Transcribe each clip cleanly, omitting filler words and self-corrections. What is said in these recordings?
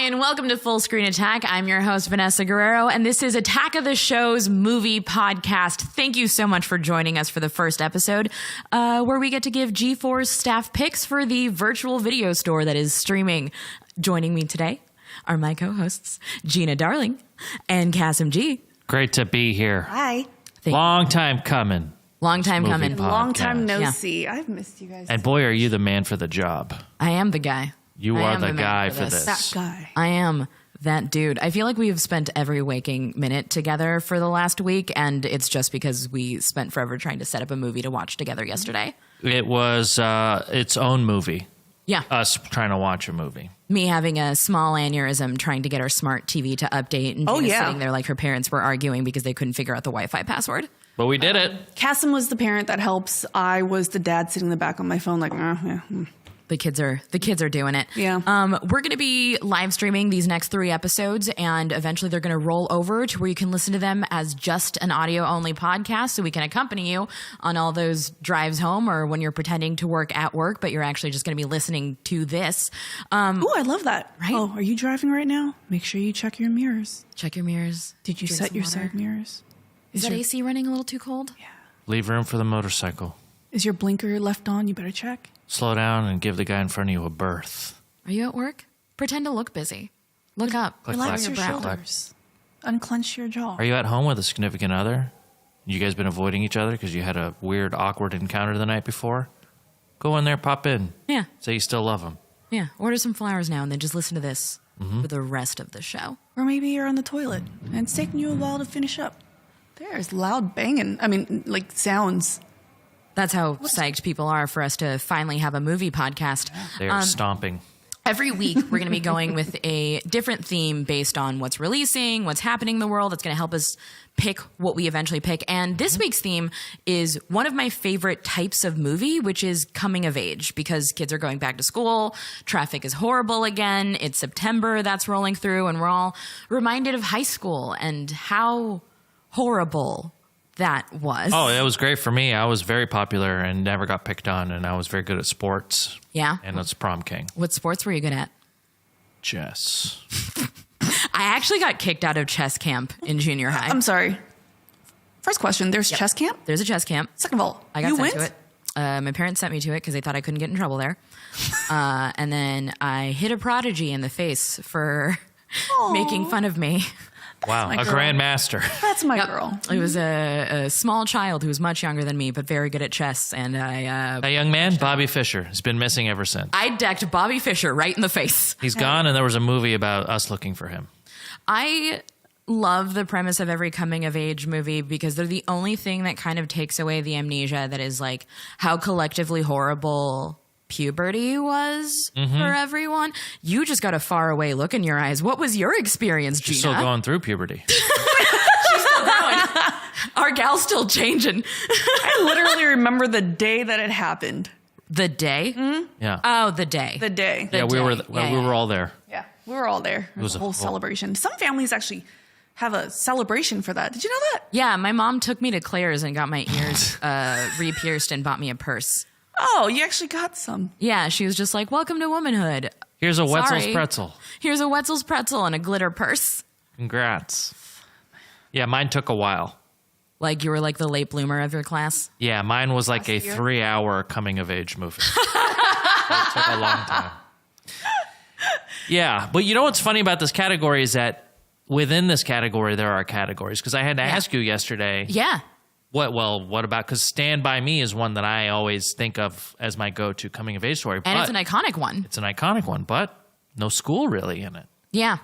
and welcome to Full Screen Attack. I'm your host, Vanessa Guerrero, and this is Attack of the Show's movie podcast. Thank you so much for joining us for the first episode, where we get to give G4's staff picks for the virtual video store that is streaming. Joining me today are my co-hosts, Gina Darling and Kassem G. Great to be here. Hi. Long time coming. Long time coming. Podcast. Long time no see. I've missed you guys. And boy, are you the man for the job. I am the guy. You I are am the man guy for this. That guy. I am that dude. I feel like we've spent every waking minute together for the last week, and it's just because we spent forever trying to set up a movie to watch together yesterday. It was its own movie. Yeah. Us trying to watch a movie. Me having a small aneurysm trying to get our smart TV to update, and Gina sitting there like her parents were arguing because they couldn't figure out the Wi-Fi password. But we did it. Kassem was the parent that helps. I was the dad sitting in the back on my phone like, yeah. The kids are doing it. Yeah. We're going to be live streaming these next 3 episodes, and eventually they're going to roll over to where you can listen to them as just an audio only podcast, so we can accompany you on all those drives home or when you're pretending to work at work, but you're actually just going to be listening to this. Oh, I love that. Right? Oh, are you driving right now? Make sure you check your mirrors. Check your mirrors. Did you Drink set some your water. side mirrors? Is that AC running a little too cold? Yeah. Leave room for the motorcycle. Is your blinker left on? You better check. Slow down and give the guy in front of you a berth. Are you at work? Pretend to look busy. Look up. Click, Relax clack, your brow. shoulders. Unclench your jaw. Are you at home with a significant other? You guys been avoiding each other because you had a weird, awkward encounter the night before? Go in there, pop in. Yeah. Say you still love him. Yeah. Order some flowers now and then just listen to this for the rest of the show. Or maybe you're on the toilet and it's taking you a while to finish up. There's loud banging. I mean, like sounds. That's how psyched people are for us to finally have a movie podcast. They're stomping. Every week, we're going to be going with a different theme based on what's releasing, what's happening in the world. That's going to help us pick what we eventually pick. And this week's theme is one of my favorite types of movie, which is coming of age, because kids are going back to school. Traffic is horrible again. It's September that's rolling through, and we're all reminded of high school and how horrible that was. Oh, it was great for me. I was very popular and never got picked on, and I was very good at sports. Yeah? And it's prom king. What sports were you good at? Chess. I actually got kicked out of chess camp in junior high. I'm sorry. First question, there's chess camp? There's a chess camp. Second of all, I got you sent went? to it. My parents sent me to it because they thought I couldn't get in trouble there. And then I hit a prodigy in the face for making fun of me. Wow, my a girl. grandmaster. That's my girl. It was a small child who was much younger than me, but very good at chess. And A young man, Bobby Fischer, has been missing ever since. I decked Bobby Fischer right in the face. He's gone, and there was a movie about us looking for him. I love the premise of every coming of age movie because they're the only thing that kind of takes away the amnesia that is like how collectively horrible puberty was for everyone. You just got a far away look in your eyes. What was your experience, Gina? She's still going through puberty. Our gal's still changing. I literally remember the day that it happened. The day? Yeah. Oh, the day. The day. Yeah, we were day. we were all there. Yeah, we were all there. It was a whole celebration. Some families actually have a celebration for that. Did you know that? Yeah, my mom took me to Claire's and got my ears re-pierced and bought me a purse. Oh, you actually got some. Yeah, she was just like, welcome to womanhood. Here's a Wetzel's Sorry. pretzel. Here's a Wetzel's pretzel and a glitter purse. Congrats. Yeah, mine took a while. Like you were like the late bloomer of your class. Yeah, mine was like a 3-hour coming of age movie. It took a long time. Yeah, but you know what's funny about this category is that within this category there are categories. Because I had to ask you yesterday. Yeah. What about, because Stand By Me is one that I always think of as my go-to coming of age story. And but it's an iconic one. It's an iconic one, but no school really in it. Yeah.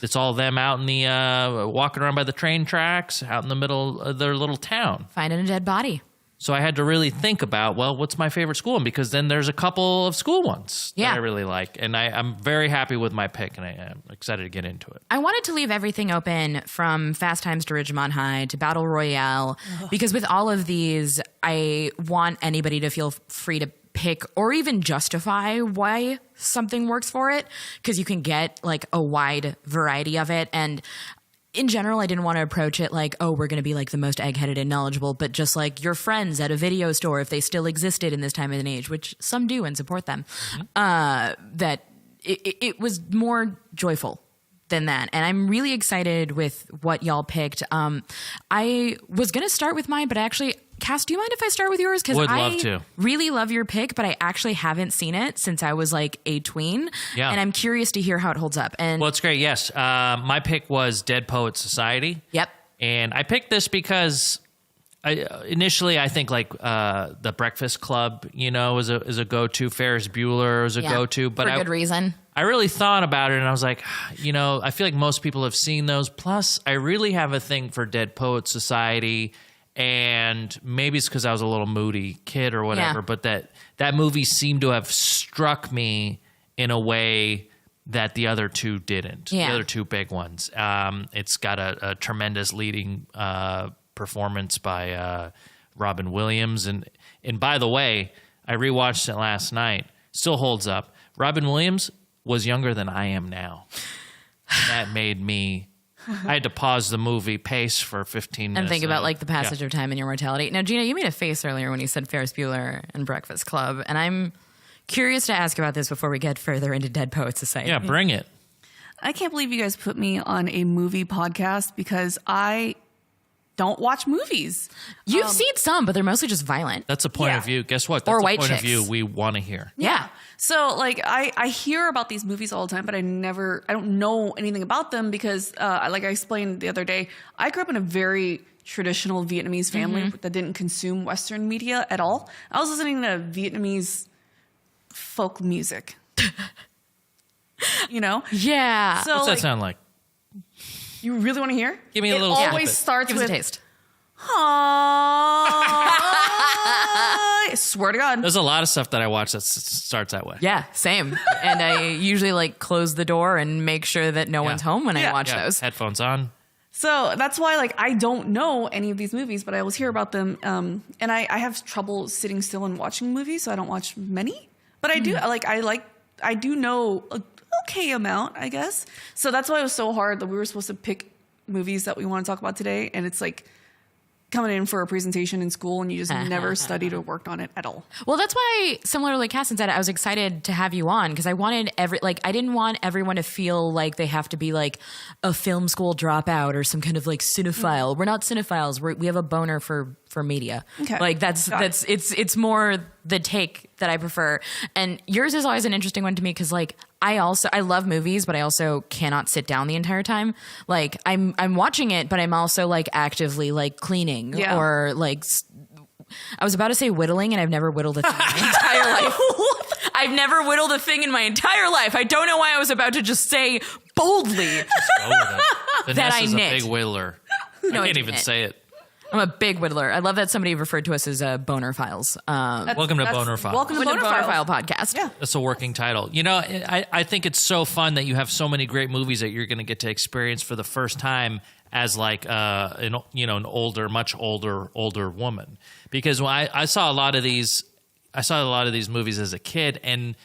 It's all them out in the, walking around by the train tracks, out in the middle of their little town. Finding a dead body. So I had to really think about, well, what's my favorite school one? Because then there's a couple of school ones that I really like. And I'm very happy with my pick, and I am excited to get into it. I wanted to leave everything open from Fast Times to Ridgemont High to Battle Royale, because with all of these, I want anybody to feel free to pick or even justify why something works for it, because you can get like a wide variety of it. And in general, I didn't want to approach it like, oh, we're going to be like the most egg-headed and knowledgeable, but just like your friends at a video store, if they still existed in this time and age, which some do and support them, that it was more joyful than that. And I'm really excited with what y'all picked. I was going to start with mine, but actually, Cass, do you mind if I start with yours? Because I really love your pick, but I actually haven't seen it since I was like a tween. Yeah. And I'm curious to hear how it holds up. And well, it's great. Yes. My pick was Dead Poets Society. Yep. And I picked this because initially I think like The Breakfast Club, is a go-to. Ferris Bueller is a go-to. But for good reason. I really thought about it and I was like, I feel like most people have seen those. Plus, I really have a thing for Dead Poets Society. And maybe it's because I was a little moody kid or whatever, but that movie seemed to have struck me in a way that the other two didn't. The other two big ones. It's got a tremendous leading performance by Robin Williams. And by the way, I rewatched it last night. Still holds up. Robin Williams was younger than I am now. That made me... I had to pause the movie pace for 15 minutes. And think about like the passage of time and your mortality. Now, Gina, you made a face earlier when you said Ferris Bueller and Breakfast Club. And I'm curious to ask about this before we get further into Dead Poets Society. Yeah, bring it. I can't believe you guys put me on a movie podcast because I don't watch movies. You've seen some, but they're mostly just violent. That's a point of view. Guess what? That's or a white point chicks. of view we want to hear. Yeah. So like I hear about these movies all the time, but I don't know anything about them because like I explained the other day, I grew up in a very traditional Vietnamese family that didn't consume Western media at all. I was listening to Vietnamese folk music. Yeah. So, What's that sound like? You really want to hear? Give me a little It always snippet. starts Give us with a taste. I swear to God. There's a lot of stuff that I watch that starts that way. Yeah, same. And I usually like close the door and make sure that no one's home when I watch those. Headphones on. So that's why like I don't know any of these movies, but I always hear about them. And I have trouble sitting still and watching movies, so I don't watch many. But I do I do know a okay amount, I guess. So that's why it was so hard that we were supposed to pick movies that we want to talk about today, and it's like coming in for a presentation in school and you just never studied or worked on it at all. Well, that's why, similar to like Kassem said, I was excited to have you on because I wanted I didn't want everyone to feel like they have to be like a film school dropout or some kind of like cinephile. We're not cinephiles. We have a boner for media. Okay. Like it's more the take that I prefer. And yours is always an interesting one to me because like I love movies, but I also cannot sit down the entire time. Like I'm watching it, but I'm also like actively like cleaning or like I was about to say whittling, and I've never whittled a thing in my entire life. I've never whittled a thing in my entire life. I don't know why I was about to just say boldly Just go with it. that I Vanessa's knit. a big whittler. No, I I can't even didn't. say it. I'm a big whittler. I love that somebody referred to us as boner files. Welcome to Boner Files. Welcome to Boner Boner File Files. podcast. Yeah. That's a working title. I think it's so fun that you have so many great movies that you're going to get to experience for the first time as like an much older woman. Because when I saw a lot of these movies as a kid, and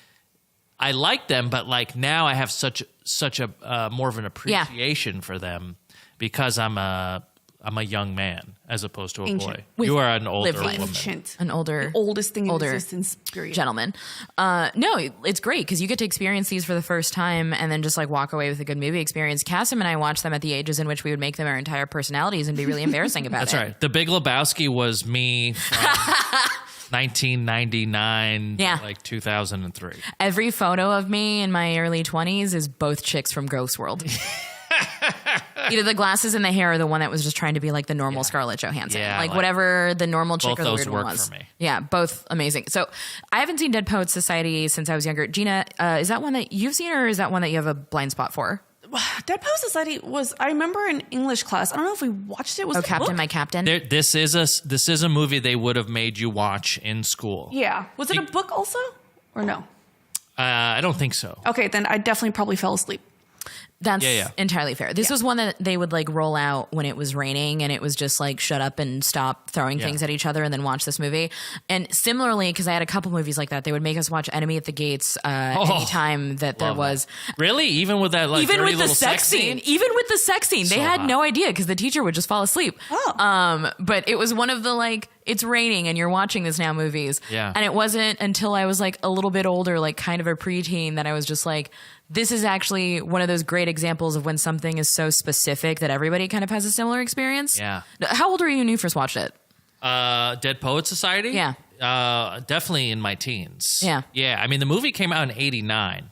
I liked them, but like now I have such a more of an appreciation for them because I'm a young man as opposed to a boy. You are an older woman. Ancient. An older, the oldest thing in older existence, period. gentleman. No, it's great because you get to experience these for the first time and then just like walk away with a good movie experience. Kassem and I watched them at the ages in which we would make them our entire personalities and be really embarrassing about That's it. right. The Big Lebowski was me from 1999 to like 2003. Every photo of me in my early 20s is both chicks from Ghost World. Either the glasses and the hair or the one that was just trying to be like the normal Scarlett Johansson. Yeah, like whatever the normal chick both or the those weird one work was. for me. Yeah, both amazing. So I haven't seen Dead Poets Society since I was younger. Gina, is that one that you've seen or is that one that you have a blind spot for? Dead Poets Society was, I remember in English class, I don't know if we watched it. Was Oh, it a Captain, book? My Captain. This is a movie they would have made you watch in school. Yeah. Was it a book also? Or no? I don't think so. Okay, then I definitely probably fell asleep. That's entirely fair. This was one that they would like roll out when it was raining and it was just like shut up and stop throwing things at each other and then watch this movie. And similarly, because I had a couple movies like that, they would make us watch Enemy at the Gates anytime that there was. Really? Even with that like Even dirty with the little sex scene. Even with the sex scene. They So had hot. no idea because the teacher would just fall asleep. Oh. But it was one of the like, it's raining and you're watching this now movies. Yeah. And it wasn't until I was like a little bit older, like kind of a preteen, that I was just like, this is actually one of those great examples of when something is so specific that everybody kind of has a similar experience. Yeah. How old were you when you first watched it? Dead Poet Society? Yeah. Definitely in my teens. Yeah. Yeah. I mean, the movie came out in 89.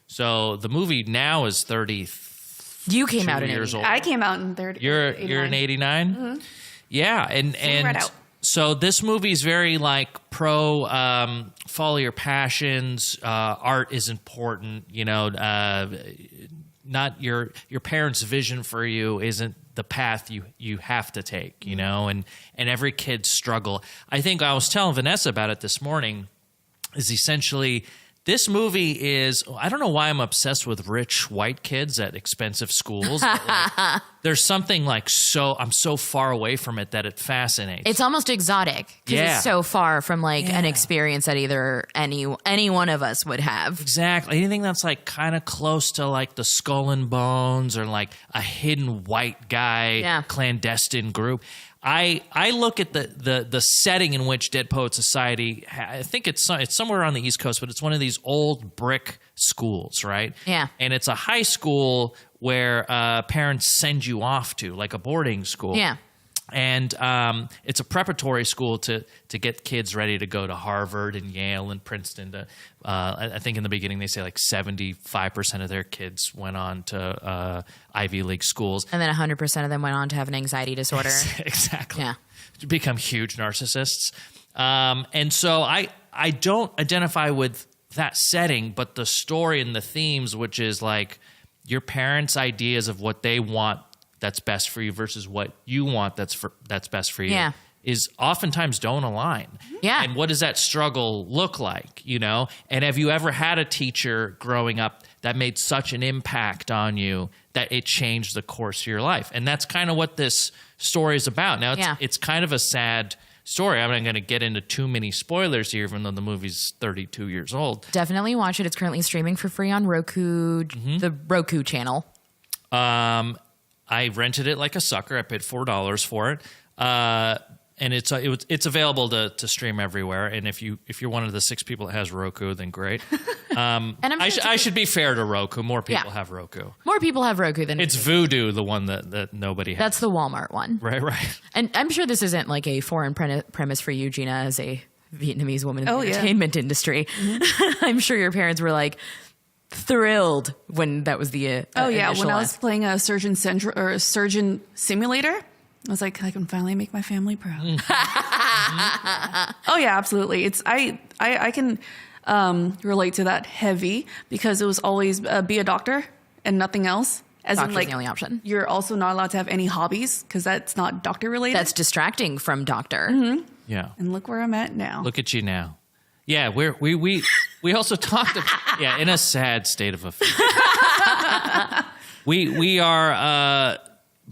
So the movie now is 30. You came out in years 89. old. I came out in 30. You're in 89? Mm-hmm. Yeah. Right out. So this movie is very like pro follow your passions. Art is important. You know, not your parents' vision for you isn't the path you have to take. You know, and every kid's struggle. I think I was telling Vanessa about it this morning. Is essentially. This movie is, I don't know why I'm obsessed with rich white kids at expensive schools. But like, there's something like I'm so far away from it that it fascinates. It's almost exotic because Yeah. it's so far from like an experience that either any one of us would have. Exactly. Anything that's like kind of close to like the Skull and Bones or like a hidden white guy clandestine group. I look at the setting in which Dead Poet Society, I think it's somewhere on the East Coast, but it's one of these old brick schools, right? Yeah. And it's a high school where parents send you off to, like a boarding school. Yeah. And it's a preparatory school to get kids ready to go to Harvard and Yale and Princeton. I think in the beginning they say like 75% of their kids went on to Ivy League schools. And then 100% of them went on to have an anxiety disorder. Exactly. Yeah. To become huge narcissists. And so I don't identify with that setting, but the story and the themes, which is like your parents' ideas of what they want that's best for you versus what you want that's best for you is oftentimes don't align. Yeah. And what does that struggle look like, you know? And have you ever had a teacher growing up that made such an impact on you that it changed the course of your life? And that's kind of what this story is about. Now, it's kind of a sad story. I'm not going to get into too many spoilers here, even though the movie's 32 years old. Definitely watch it. It's currently streaming for free on Roku, the Roku channel. I rented it like a sucker. I paid $4 for it, and it's available to stream everywhere. And if you're one of the 6 people that has Roku, then great. And I should be fair to Roku. More people have Roku. More people have Roku than It's Vudu, the one that nobody has. That's the Walmart one, right. And I'm sure this isn't like a foreign premise for you, Gina, as a Vietnamese woman in the yeah. entertainment industry. I'm sure your parents were like thrilled when that was the when I was playing a surgeon simulator, I was like, I can finally make my family proud. Oh yeah, absolutely. It's I can relate to that heavy because it was always be a doctor and nothing else. As Doctor's in, like, the only option. You're also not allowed to have any hobbies because that's not doctor related. That's distracting from doctor. Yeah. And look where I'm at now. Look at you now. Yeah, we also talked about, in a sad state of affairs. we are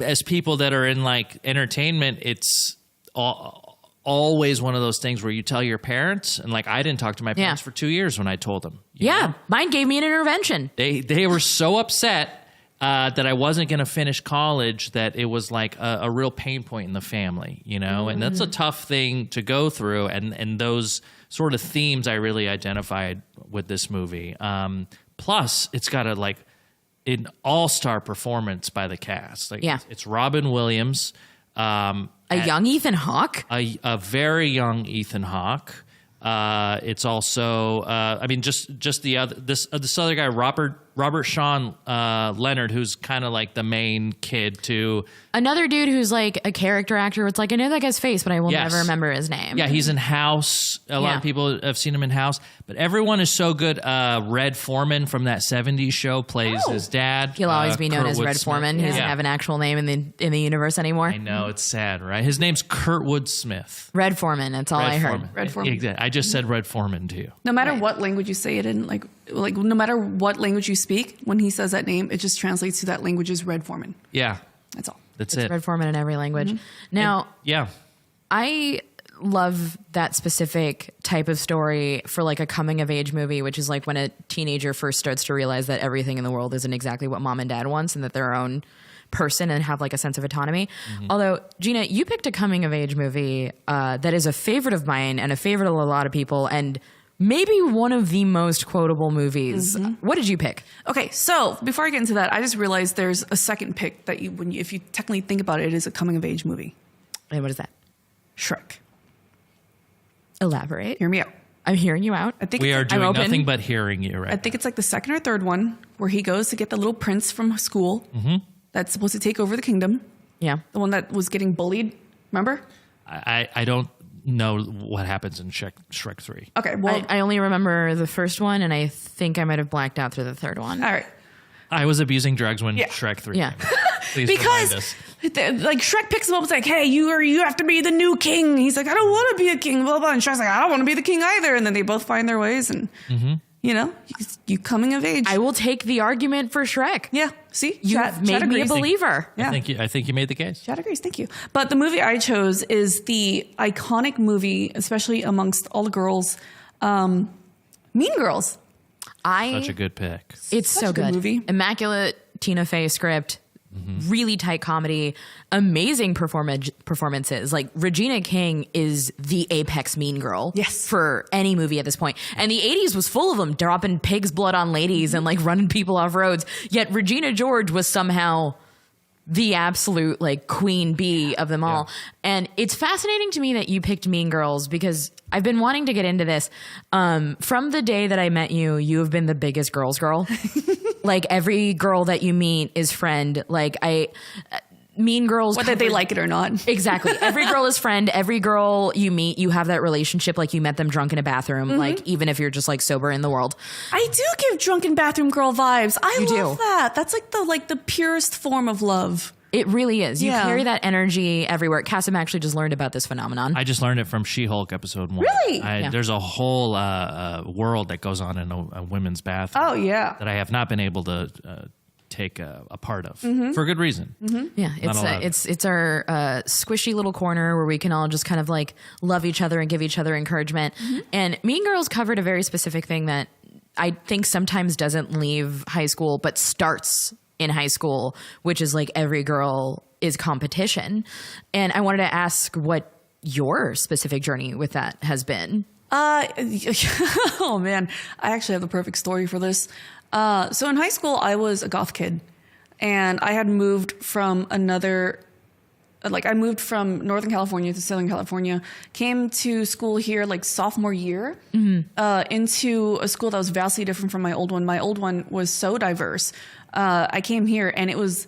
as people that are in like entertainment, it's always one of those things where you tell your parents, and like I didn't talk to my parents for 2 years when I told them. You know? Mine gave me an intervention. They were so upset that I wasn't going to finish college that it was like a real pain point in the family, you know, and that's a tough thing to go through. And those sort of themes I really identified with this movie. Plus, it's got an all-star performance by the cast. Like, it's Robin Williams, a young Ethan Hawke, a very young Ethan Hawke. It's also, just this other guy, Robert Sean Leonard, who's kind of like the main kid too. Another dude who's like a character actor. It's like, I know that guy's face, but I will never remember his name. Yeah, he's in House. A lot of people have seen him in House, but everyone is so good. Red Foreman from that 70s show plays his dad. He'll always be known as Red Foreman. He doesn't have an actual name in the universe anymore. I know, it's sad, right? His name's Kurtwood Smith. Red Foreman. That's all I heard. Red Foreman. Exactly. I just said Red Foreman to you. No matter what language you say it in, like no matter what language you speak, when he says that name, it just translates to that language as Red Foreman. Yeah. That's all. That's it's it. Red Foreman in every language. Now, I love that specific type of story for like a coming of age movie, which is like when a teenager first starts to realize that everything in the world isn't exactly what mom and dad wants and that they're their own person and have like a sense of autonomy. Although, Gina, you picked a coming of age movie that is a favorite of mine and a favorite of a lot of people, and maybe one of the most quotable movies. What did you pick? Okay, so before I get into that, I just realized there's a second pick that if you technically think about it, it is a coming of age movie. And what is that? Shrek. Elaborate. Hear me out. I'm hearing you out. I think We are I'm doing open. nothing but hearing you right I think it's like the second or third one where he goes to get the little prince from school that's supposed to take over the kingdom. Yeah. The one that was getting bullied. Remember? I don't know what happens in Shrek 3. Okay, well, I only remember the first one, and I think I might have blacked out through the third one. all right. I was abusing drugs when Yeah. Shrek 3 Yeah. came out. Please remind us. Because like Shrek picks him up and is like, hey, you have to be the new king. He's like, I don't want to be a king, blah, blah. And Shrek's like, I don't want to be the king either. And then they both find their ways and, you coming of age. I will take the argument for Shrek. yeah, see? You've made me a believer. Yeah. I think you made the case. Chad agrees. Thank you. But the movie I chose is the iconic movie, especially amongst all the girls, Mean Girls. Such a good pick. It's Such so a good good. movie. Immaculate Tina Fey script. Really tight comedy, amazing performances. Like Regina King is the apex mean girl, Yes. for any movie at this point. And the 80s was full of them dropping pig's blood on ladies and like running people off roads. Yet Regina George was somehow the absolute like queen bee of them all. And it's fascinating to me that you picked Mean Girls because I've been wanting to get into this. From the day that I met you, you have been the biggest girls girl. Like every girl that you meet is friend. Like Mean Girls. Whether they like it or not. Exactly. Every girl is friend. Every girl you meet, you have that relationship like you met them drunk in a bathroom, like even if you're just like sober in the world. I do give drunken bathroom girl vibes. I You love do. that. That's like the purest form of love. It really is. You Yeah. carry that energy everywhere. Kassem actually just learned about this phenomenon. I just learned it from She-Hulk episode 1. Really? Yeah. There's a whole world that goes on in a women's bathroom. Oh, yeah. That I have not been able to take a part of for good reason. Yeah, Not allowed. it's our squishy little corner where we can all just kind of like love each other and give each other encouragement. And Mean Girls covered a very specific thing that I think sometimes doesn't leave high school but starts in high school, which is like every girl is competition. And I wanted to ask what your specific journey with that has been. Oh man, I actually have the perfect story for this. So in high school, I was a goth kid, and I had moved from I moved from Northern California to Southern California, came to school here like sophomore year, into a school that was vastly different from my old one. My old one was so diverse. I came here and it was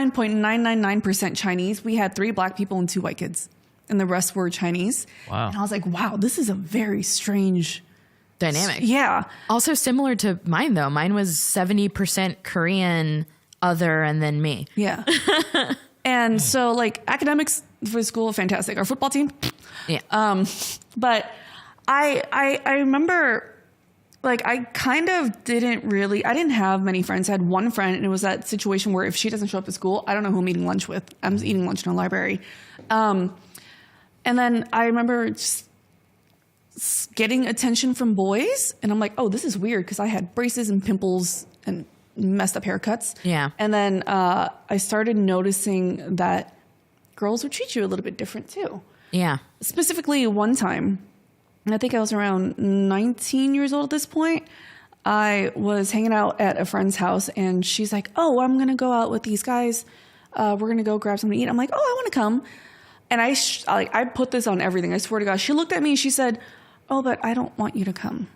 99.999% Chinese. We had 3 black people and 2 white kids, and the rest were Chinese. Wow. And I was like, wow, this is a very strange Dynamic. Yeah. Also similar to mine though. Mine was 70% Korean, other, and then me. Yeah. And so like academics for school, fantastic. Our football team. Yeah. But I remember like I kind of I didn't have many friends. I had one friend, and it was that situation where if she doesn't show up at school, I don't know who I'm eating lunch with. I'm eating lunch in a library. And then I remember just getting attention from boys, and I'm like, oh, this is weird because I had braces and pimples and messed up haircuts. Yeah. And then I started noticing that girls would treat you a little bit different too. Yeah. Specifically, one time, and I think I was around 19 years old at this point, I was hanging out at a friend's house, and she's like, oh, I'm going to go out with these guys. We're going to go grab something to eat. I'm like, oh, I want to come. And I put this on everything. I swear to God. She looked at me and she said, oh, but I don't want you to come.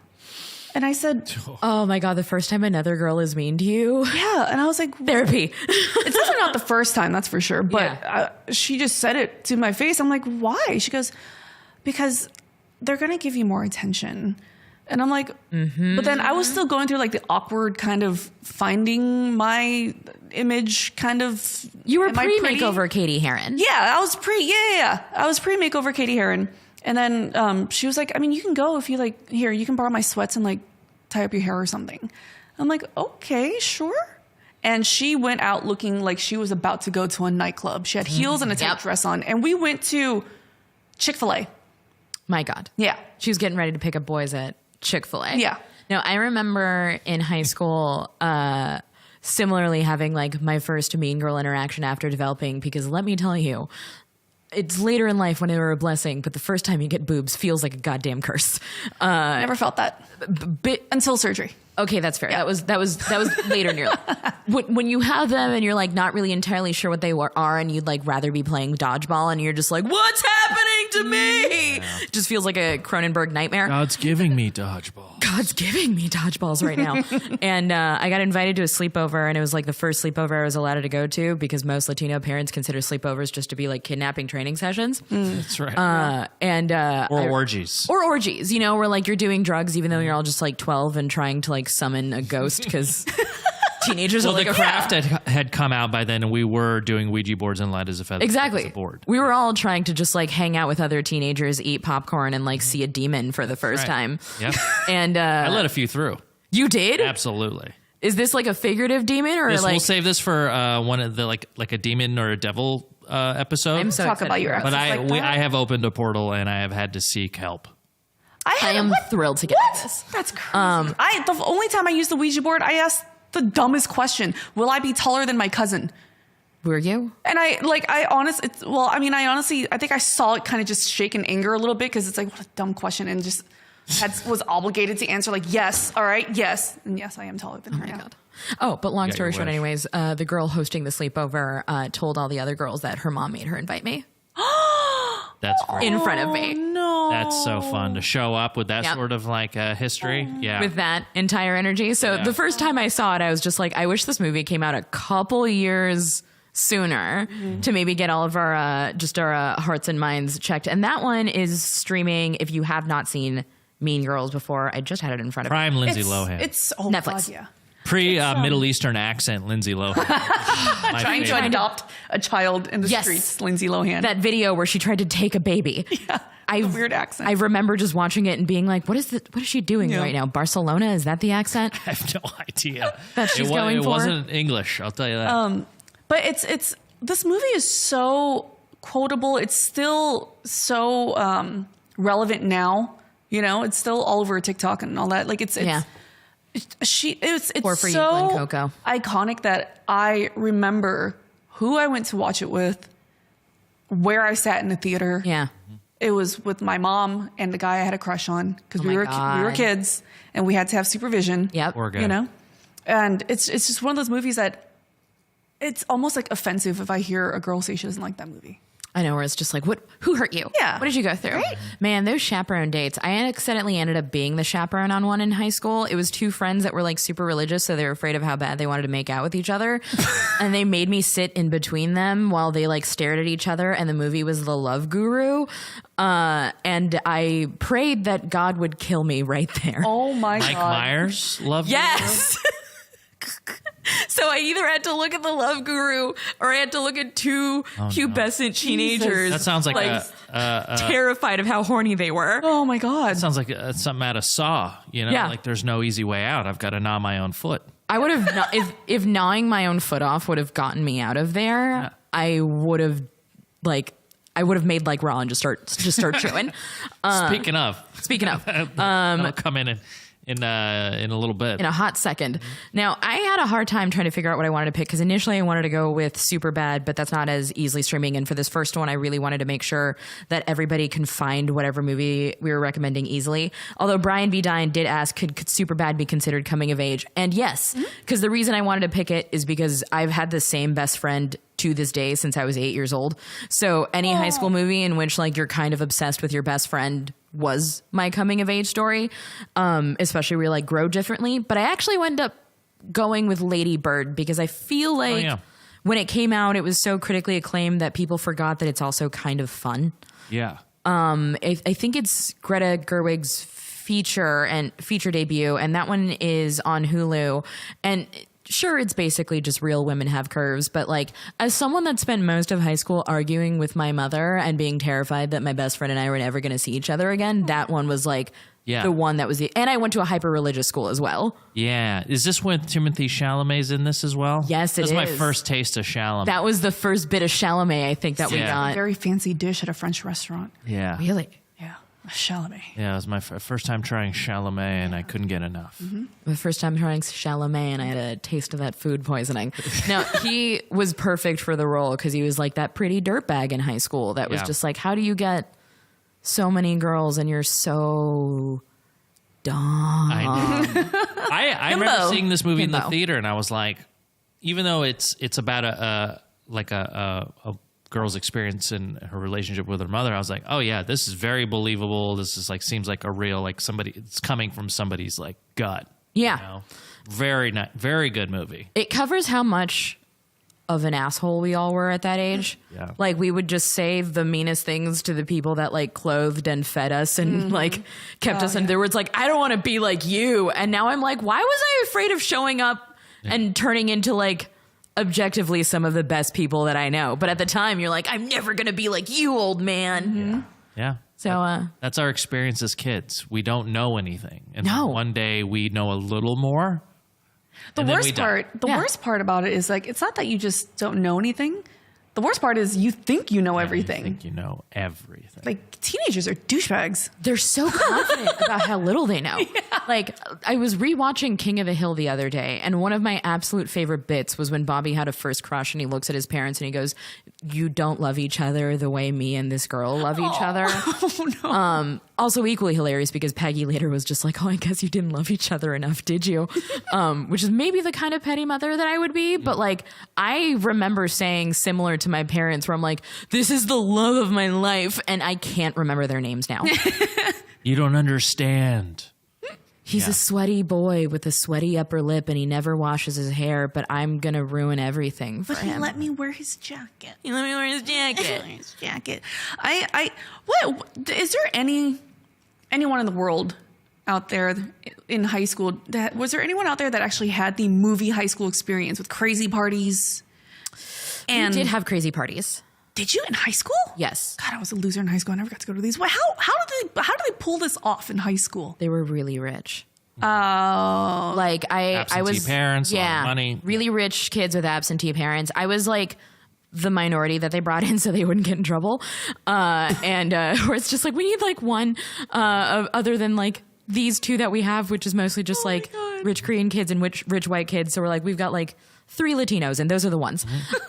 And I said, Oh my God, the first time another girl is mean to you. yeah. And I was like, Therapy. it's definitely not the first time, that's for sure. But she just said it to my face. I'm like, why? She goes, because they're going to give you more attention. And I'm like, but then I was still going through like the awkward kind of finding my image kind of. You were am I pretty? pre-makeover Katie Heron. Yeah, I was I was pre-makeover Katie Heron. And then she was like, I mean, you can go if you like, here, you can borrow my sweats and like tie up your hair or something. I'm like, okay, sure. And she went out looking like she was about to go to a nightclub. She had heels and a tight dress on. And we went to Chick-fil-A. My God. Yeah. She was getting ready to pick up boys at Chick-fil-A. Yeah. No, I remember in high school, similarly having like my first mean girl interaction after developing, because let me tell you, it's later in life when they were a blessing, but the first time you get boobs feels like a goddamn curse. Never felt that until surgery. Okay, that's fair. Yeah. That was later in your life. When you have them and you're like not really entirely sure what they are, and you'd like rather be playing dodgeball, and you're just like, what's happening to me? Yeah. Just feels like a Cronenberg nightmare. God's giving me dodgeball. God's giving me dodgeballs right now. And I got invited to a sleepover, and it was like the first sleepover I was allowed to go to because most Latino parents consider sleepovers just to be like kidnapping training sessions. That's right. Or orgies. Or orgies, you know, where like you're doing drugs even though you're all just like 12 and trying to like summon a ghost because teenagers are like the craft had come out by then, and we were doing Ouija boards and light as a feather. Exactly. As a board. We were all trying to just like hang out with other teenagers, eat popcorn, and like see a demon for the first time. Yep. And I let a few through. You did? Absolutely. Is this like a figurative demon or yes, like? We'll save this for one of the like a demon or a devil episode. I'm so talk about your episodes. But I have opened a portal and I have had to seek help. I am thrilled to get this. That's crazy. The only time I used the Ouija board, I asked the dumbest question: will I be taller than my cousin? Were you? And I honestly, I think I saw it kind of just shake in anger a little bit because it's like, what a dumb question, and just was obligated to answer like, yes, all right, yes, and yes, I am taller than her. Oh my God. Oh, but long story short, anyways, the girl hosting the sleepover told all the other girls that her mom made her invite me. That's great. In front of me. No. That's so fun to show up with that sort of like history. Yeah. With that entire energy. So the first time I saw it, I was just like, I wish this movie came out a couple years sooner to maybe get all of our our hearts and minds checked. And that one is streaming. If you have not seen Mean Girls before, I just had it in front of me. Prime Lindsay Lohan. It's Netflix. God, yeah. Pre-Middle Eastern accent, Lindsay Lohan. Trying to adopt a child in the streets, Lindsay Lohan. That video where she tried to take a baby. Yeah, weird accent. I remember just watching it and being like, what is she doing right now? Barcelona? Is that the accent? I have no idea. That she's going for? It wasn't English, I'll tell you that. But it's this movie is so quotable. It's still so relevant now. You know, it's still all over TikTok and all that. Like it's Poor for so you, Glenn Coco. iconic that I remember who I went to watch it with, where I sat in the theater. Yeah. It was with my mom and the guy I had a crush on because we were kids and we had to have supervision. Yep. You know, and it's just one of those movies that it's almost like offensive if I hear a girl say she doesn't like that movie. I know, where it's just like, who hurt you? Yeah. What did you go through? Right? Man, those chaperone dates. I accidentally ended up being the chaperone on one in high school. It was two friends that were like super religious, so they were afraid of how bad they wanted to make out with each other. And they made me sit in between them while they like stared at each other, and the movie was The Love Guru. And I prayed that God would kill me right there. Oh my God. Mike Myers, Love Guru? Yes. So I either had to look at The Love Guru or I had to look at two pubescent teenagers. That sounds like terrified of how horny they were. Oh my God. That sounds like something out of Saw. You know, like there's no easy way out. I've got to gnaw my own foot. I would have if gnawing my own foot off would have gotten me out of there. Yeah. I would have made like Raw and just start chewing. Speaking of, I'll come in a little bit. In a hot second. Now, I had a hard time trying to figure out what I wanted to pick because initially I wanted to go with Superbad, but that's not as easily streaming. And for this first one, I really wanted to make sure that everybody can find whatever movie we were recommending easily. Although Brian B. Dine did ask, could Superbad be considered coming of age? And yes, because the reason I wanted to pick it is because I've had the same best friend to this day since I was 8 years old. So any high school movie in which like you're kind of obsessed with your best friend was my coming of age story, especially where you like grow differently. But I actually wound up going with Lady Bird because I feel like when it came out, it was so critically acclaimed that people forgot that it's also kind of fun. Yeah. I think it's Greta Gerwig's feature debut, and that one is on Hulu. And sure, it's basically just real women have curves, but like as someone that spent most of high school arguing with my mother and being terrified that my best friend and I were never going to see each other again, that one was like the one that was and I went to a hyper religious school as well. Yeah. Is this when Timothée Chalamet's in this as well? Yes, it is. That's my first taste of Chalamet. That was the first bit of Chalamet I think that we got. A very fancy dish at a French restaurant. Yeah. Really? Yeah. Chalamet. Yeah, it was my first time trying Chalamet, and I couldn't get enough. The first time trying Chalamet, and I had a taste of that food poisoning. Now, he was perfect for the role because he was like that pretty dirtbag in high school that was just like, how do you get so many girls and you're so dumb? I remember seeing this movie in the theater, and I was like, even though it's about a girl's experience in her relationship with her mother, I was like, oh yeah, this is very believable. This is like, seems like a real, like somebody, it's coming from somebody's like gut. Yeah. You know? Very good movie. It covers how much of an asshole we all were at that age. Yeah. Like we would just say the meanest things to the people that like clothed and fed us and like kept us in their words. Like, I don't want to be like you. And now I'm like, why was I afraid of showing up and turning into like objectively some of the best people that I know? But at the time you're like, I'm never going to be like you, old man. Yeah. So that's our experience as kids. We don't know anything. And No. one day we know a little more. The worst part about it is like, it's not that you just don't know anything. The worst part is you think you know everything. You think you know everything. Like teenagers are douchebags. they're so confident about how little they know. Like I was rewatching King of the Hill the other day, and one of my absolute favorite bits was when Bobby had a first crush and he looks at his parents and he goes, you don't love each other the way me and this girl love each other. Oh, no. Also equally hilarious because Peggy later was just like, oh, I guess you didn't love each other enough, did you? Which is maybe the kind of petty mother that I would be. But like, I remember saying similar to my parents where I'm like, this is the love of my life. And I can't remember their names now. You don't understand. He's a sweaty boy with a sweaty upper lip and he never washes his hair, but I'm going to ruin everything for him. He let me wear his jacket. He let me wear his jacket. What is there anyone in the world out there in high school was there anyone out there that actually had the movie high school experience with crazy parties? And We did have crazy parties. Did you in high school? Yes. God, I was a loser in high school. I never got to go to these. How did they pull this off in high school? They were really rich. Oh, Like I was parents, a lot of money. Really rich kids with absentee parents. I was like the minority that they brought in so they wouldn't get in trouble. And where it's just like, we need like one other than like these two that we have, which is mostly just like rich Korean kids and rich white kids. So we're like, we've got like 3 Latinos and those are the ones.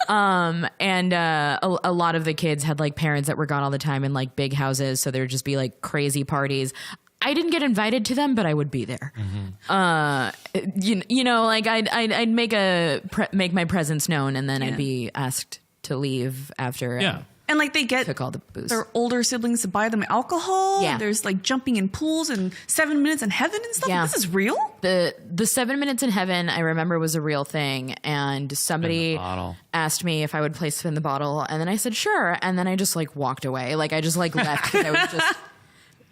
And a lot of the kids had like parents that were gone all the time in like big houses. So there'd just be like crazy parties. I didn't get invited to them, but I would be there. You know, like I'd make my presence known and then I'd be asked to leave after. and like they get Took all the booze. their older siblings to buy them alcohol. Yeah. There's like jumping in pools and 7 minutes in heaven and stuff. Yeah. This is real. The 7 minutes in heaven, I remember, was a real thing. And somebody bottle. asked me if I would play spin the bottle. And then I said, sure. And then I just like walked away. Like I just like left because I was just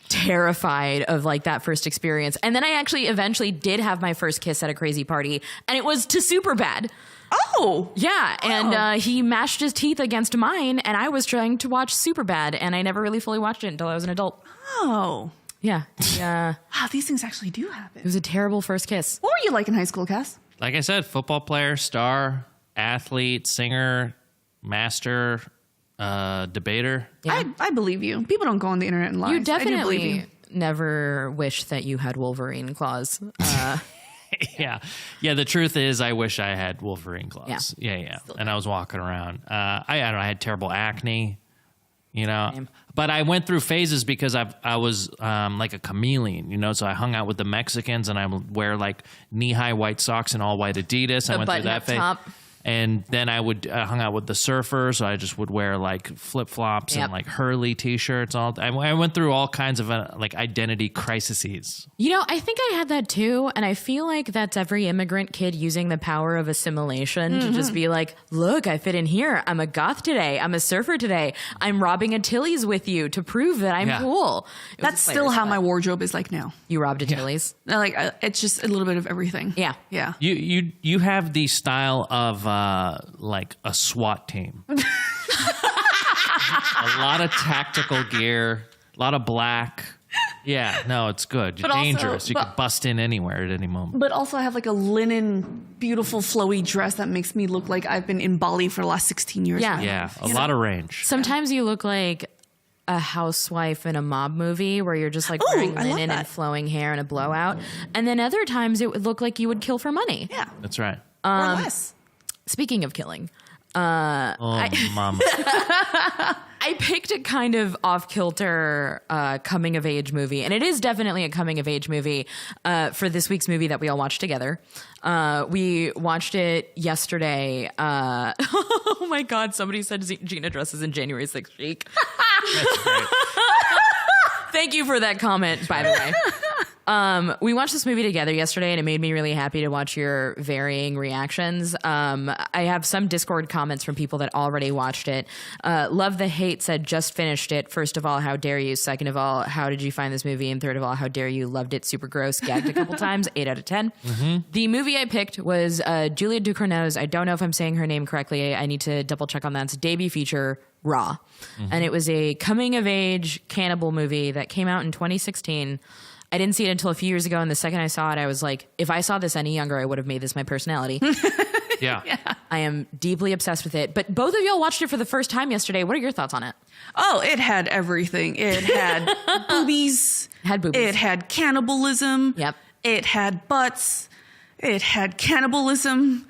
terrified of like that first experience. And then I actually eventually did have my first kiss at a crazy party. And it was to Superbad. Oh, Yeah, and he mashed his teeth against mine, and I was trying to watch Superbad, and I never really fully watched it until I was an adult. oh. Yeah, Wow, these things actually do happen. it was a terrible first kiss. What were you like in high school, Cass? Like I said, football player, star, athlete, singer, master, debater. Yeah. I believe you. People don't go on the internet and lie. You I do believe definitely you. never wished that you had Wolverine claws. Yeah. The truth is, I wish I had Wolverine claws. Yeah. And I was walking around. I don't know. I had terrible acne, you know. Same. But I went through phases because I was like a chameleon, you know. So I hung out with the Mexicans, and I would wear like knee-high white socks and all white Adidas. I went through that phase. top. And then I would hung out with the surfers, so I just would wear like flip flops Yep. and like Hurley t-shirts. I went through all kinds of like identity crises. You know, I think I had that too, and I feel like that's every immigrant kid using the power of assimilation to just be like, look, I fit in here. I'm a goth today. I'm a surfer today. I'm robbing a Tilly's with you to prove that I'm Yeah. cool. It was That's a still player's how club. my wardrobe is like now. You robbed a Tilly's? Like it's just a little bit of everything. Yeah. Yeah. You have the style of like a SWAT team. A lot of tactical gear, a lot of black. Yeah, no, it's good. You're But also- dangerous. You but- could bust in anywhere at any moment. But also I have like a linen, beautiful, flowy dress that makes me look like I've been in Bali for the last 16 years. Yeah. of my Yeah, life. a lot of range. Sometimes you look like a housewife in a mob movie where you're just like wearing linen and flowing hair and a blowout. And then other times it would look like you would kill for money. Yeah. That's right. Or less. Speaking of killing, Mama. I picked a kind of off-kilter coming of age movie, and it is definitely a coming of age movie for this week's movie that we all watched together. We watched it yesterday. Oh my God! Somebody said Gina dresses in January 6th chic. That's great. Thank you for that comment, by the way. We watched this movie together yesterday, and it made me really happy to watch your varying reactions. I have some Discord comments from people that already watched it. Love the Hate said, just finished it. First of all, how dare you? Second of all, how did you find this movie? And third of all, how dare you? Loved it. Super gross. Gagged a couple times. 8 out of 10. Mm-hmm. The movie I picked was Julia Ducournau's, I don't know if I'm saying her name correctly. I need to double check on that. It's a debut feature, Raw. Mm-hmm. And it was a coming-of-age cannibal movie that came out in 2016. I didn't see it until a few years ago, and the second I saw it, I was like, if I saw this any younger, I would have made this my personality. Yeah. I am deeply obsessed with it. But both of y'all watched it for the first time yesterday. What are your thoughts on it? Oh, it had everything. It had boobies. It had cannibalism. Yep. It had butts. It had cannibalism.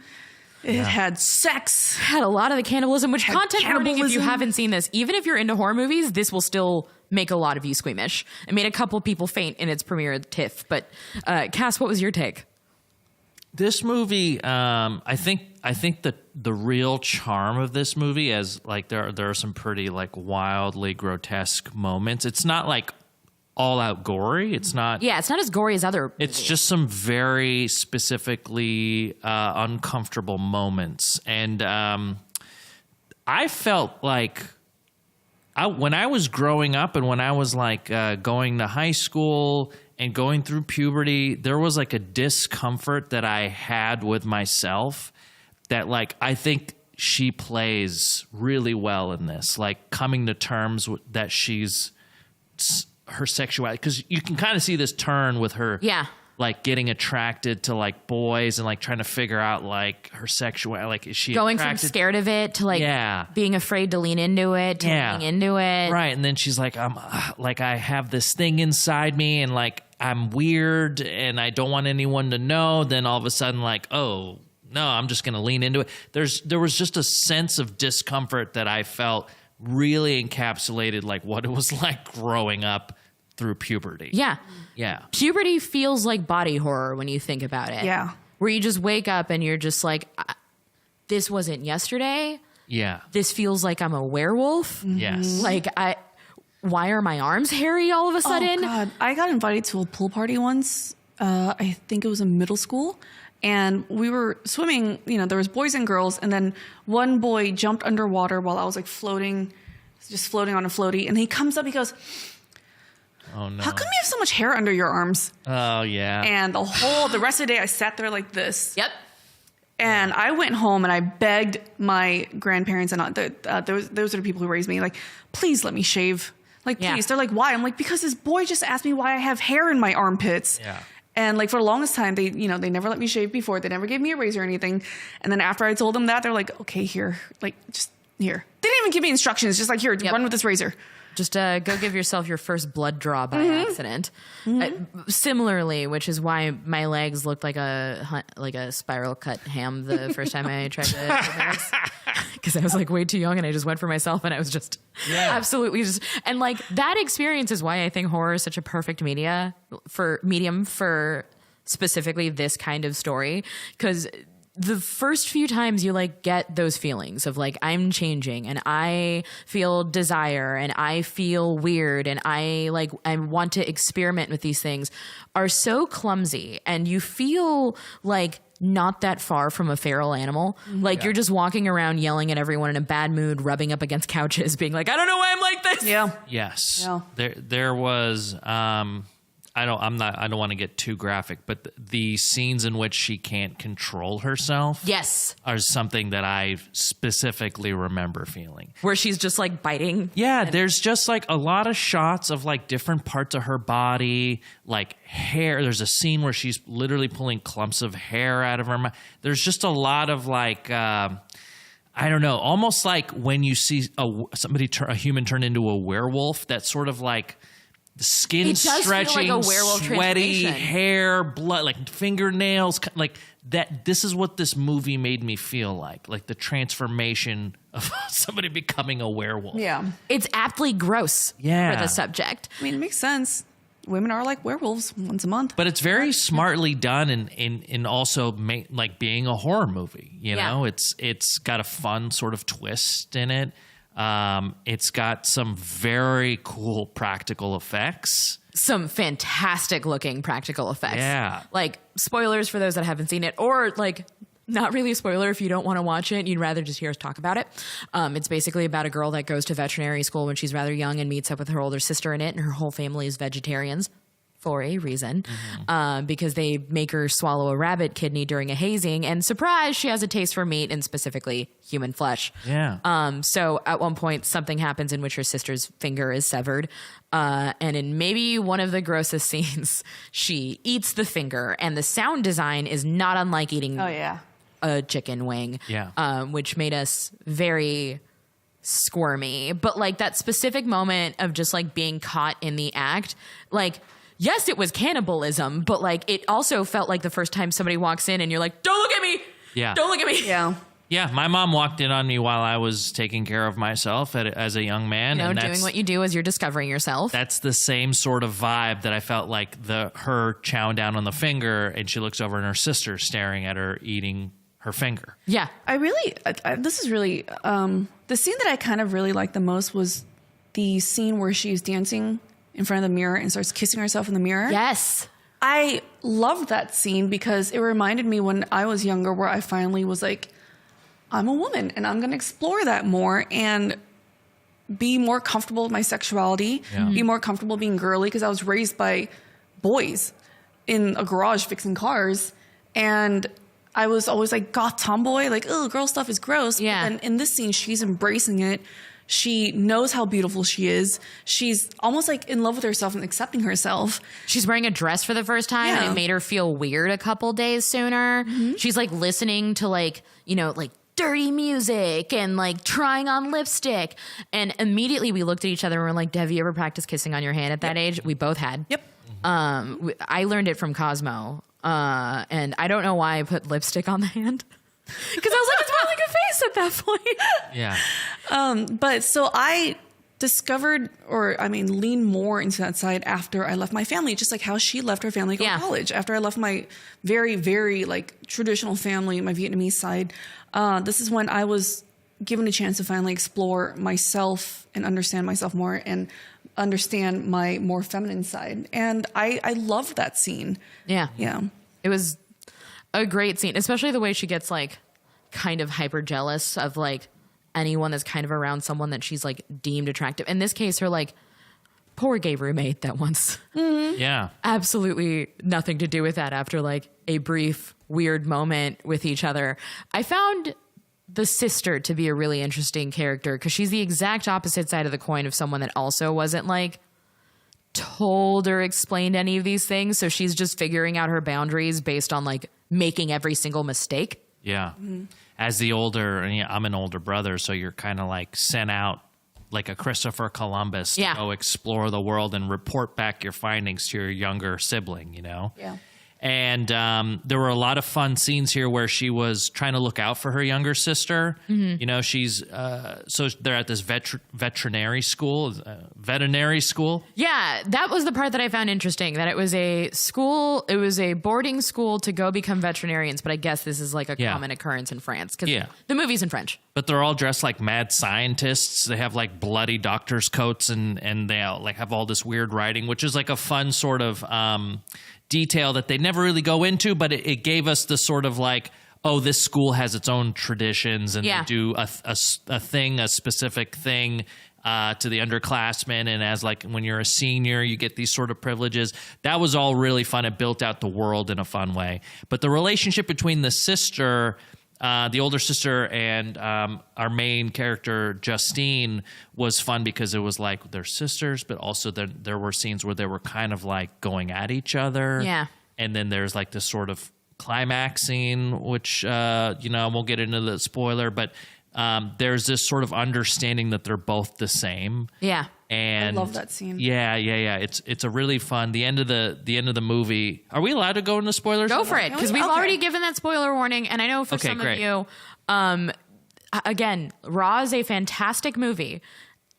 It had sex. Had a lot of the cannibalism, which content warning if you haven't seen this. Even if you're into horror movies, this will still make a lot of you squeamish. It made a couple people faint in its premiere at TIFF. But Cass, what was your take? This movie, I think the real charm of this movie is like there are some pretty like wildly grotesque moments. It's not like all out gory. It's not. Yeah, it's not as gory as other. It's just some very specifically uncomfortable moments, and I felt like when I was growing up and when I was like going to high school and going through puberty, there was like a discomfort that I had with myself that like I think she plays really well in this, like coming to terms with that she's her sexuality, because you can kind of see this turn with her. Yeah. Like getting attracted to like boys and like trying to figure out like her sexuality. Like, is she going from scared of it to like being afraid to lean into it to leaning into it. Right. And then she's like, I have this thing inside me and like I'm weird and I don't want anyone to know. Then all of a sudden like, oh no, I'm just going to lean into it. There was just a sense of discomfort that I felt really encapsulated like what it was like growing up through puberty. Yeah. Yeah. Puberty feels like body horror when you think about it. Yeah. Where you just wake up and you're just like, this wasn't yesterday. Yeah. This feels like I'm a werewolf. Mm-hmm. Yes. Like why are my arms hairy all of a sudden? Oh God. I got invited to a pool party once. I think it was in middle school. And we were swimming, there was boys and girls. And then one boy jumped underwater while I was like floating on a floaty. And he comes up, he goes, oh no. How come you have so much hair under your arms? Oh yeah. And the rest of the day I sat there like this. Yep. And I went home and I begged my grandparents and those are the people who raised me, like, please let me shave. Like, please. They're like, why? I'm like, because this boy just asked me why I have hair in my armpits. Yeah. And like for the longest time, they never let me shave before. They never gave me a razor or anything. And then after I told them that, they're like, okay, here, like just here. They didn't even give me instructions. Just like, here, run with this razor. Just go give yourself your first blood draw by accident. Similarly, which is why my legs looked like a spiral cut ham the first time I tried to because I was like way too young and I just went for myself and I was just absolutely just and like that experience is why I think horror is such a perfect medium for specifically this kind of story, because the first few times you like get those feelings of like I'm changing and I feel desire and I feel weird and I want to experiment with these things are so clumsy, and you feel like not that far from a feral animal. Like you're just walking around yelling at everyone in a bad mood, rubbing up against couches, being like, I don't know why I'm like this. Yeah. Yes. Yeah. There was I don't want to get too graphic, but the scenes in which she can't control herself are something that I specifically remember feeling. Where she's just like biting. Yeah, there's just like a lot of shots of like different parts of her body, like hair. There's a scene where she's literally pulling clumps of hair out of her mouth. There's just a lot of like I don't know, almost like when you see a human turn into a werewolf, that sort of like the skin stretching, like a werewolf sweaty hair, blood, like fingernails, like that. This is what this movie made me feel like the transformation of somebody becoming a werewolf. Yeah. It's aptly gross for the subject. I mean, it makes sense. Women are like werewolves once a month. But it's very smartly done in also like being a horror movie. You know, it's got a fun sort of twist in it. It's got some very cool practical effects. Some fantastic looking practical effects. Yeah. Like, spoilers for those that haven't seen it, or like, not really a spoiler if you don't want to watch it. You'd rather just hear us talk about it. It's basically about a girl that goes to veterinary school when she's rather young and meets up with her older sister in it, and her whole family is vegetarians for a reason, because they make her swallow a rabbit kidney during a hazing, and surprise, she has a taste for meat and specifically human flesh. Yeah. So at one point, something happens in which her sister's finger is severed. And in maybe one of the grossest scenes, she eats the finger, and the sound design is not unlike eating a chicken wing, which made us very squirmy. But like that specific moment of just like being caught in the act, like, yes, it was cannibalism, but like it also felt like the first time somebody walks in and you're like, don't look at me. Yeah. Don't look at me. Yeah. Yeah, my mom walked in on me while I was taking care of myself as a young man. You know, and doing what you do as you're discovering yourself. That's the same sort of vibe that I felt like her chowing down on the finger, and she looks over and her sister staring at her eating her finger. Yeah. This is really, the scene that I kind of really liked the most was the scene where she's dancing in front of the mirror and starts kissing herself in the mirror. Yes. I loved that scene because it reminded me when I was younger, where I finally was like, I'm a woman and I'm going to explore that more and be more comfortable with my sexuality, be more comfortable being girly, because I was raised by boys in a garage fixing cars. And I was always like goth tomboy, like, oh, girl stuff is gross. Yeah. And in this scene, she's embracing it. She knows how beautiful she is. She's almost like in love with herself and accepting herself. She's wearing a dress for the first time, and it made her feel weird a couple days sooner. She's like listening to like, you know, like dirty music and like trying on lipstick. And immediately we looked at each other and we're like, have you ever practiced kissing on your hand at that age? We both had. Yep. I learned it from Cosmo. And I don't know why I put lipstick on the hand. Because I was like, it's my like a face at that point. Yeah. But so I discovered, leaned more into that side after I left my family, just like how she left her family to go to college. After I left my very, very like traditional family, my Vietnamese side, this is when I was given a chance to finally explore myself and understand myself more and understand my more feminine side. And I loved that scene. Yeah. Yeah. It was a great scene, especially the way she gets like kind of hyper jealous of like anyone that's kind of around someone that she's like deemed attractive. In this case, her like poor gay roommate that wants absolutely nothing to do with that after like a brief weird moment with each other. I found the sister to be a really interesting character because she's the exact opposite side of the coin of someone that also wasn't like told or explained any of these things. So she's just figuring out her boundaries based on like making every single mistake. Yeah. As the older, and I'm an older brother, so you're kind of like sent out like a Christopher Columbus to go explore the world and report back your findings to your younger sibling, you know? Yeah. And there were a lot of fun scenes here where she was trying to look out for her younger sister. You know, she's so they're at this veterinary school. Yeah, that was the part that I found interesting, that it was a school, it was a boarding school to go become veterinarians, but I guess this is like a common occurrence in France because the movie's in French. But they're all dressed like mad scientists. They have like bloody doctor's coats and they like have all this weird writing, which is like a fun sort of detail that they never really go into, but it gave us the sort of like, oh, this school has its own traditions and they do a specific thing to the underclassmen, and as like when you're a senior, you get these sort of privileges. That was all really fun. It built out the world in a fun way. But the relationship between the sister, the older sister, and our main character Justine was fun because it was like they're sisters, but also there were scenes where they were kind of like going at each other. Yeah. And then there's like this sort of climax scene, which I won't get into the spoiler, but there's this sort of understanding that they're both the same. Yeah. And I love that scene. Yeah. It's a really fun. The end of the movie. Are we allowed to go into spoilers? Go for it, because we've already given that spoiler warning, and I know for some great. of you, again, Raw is a fantastic movie.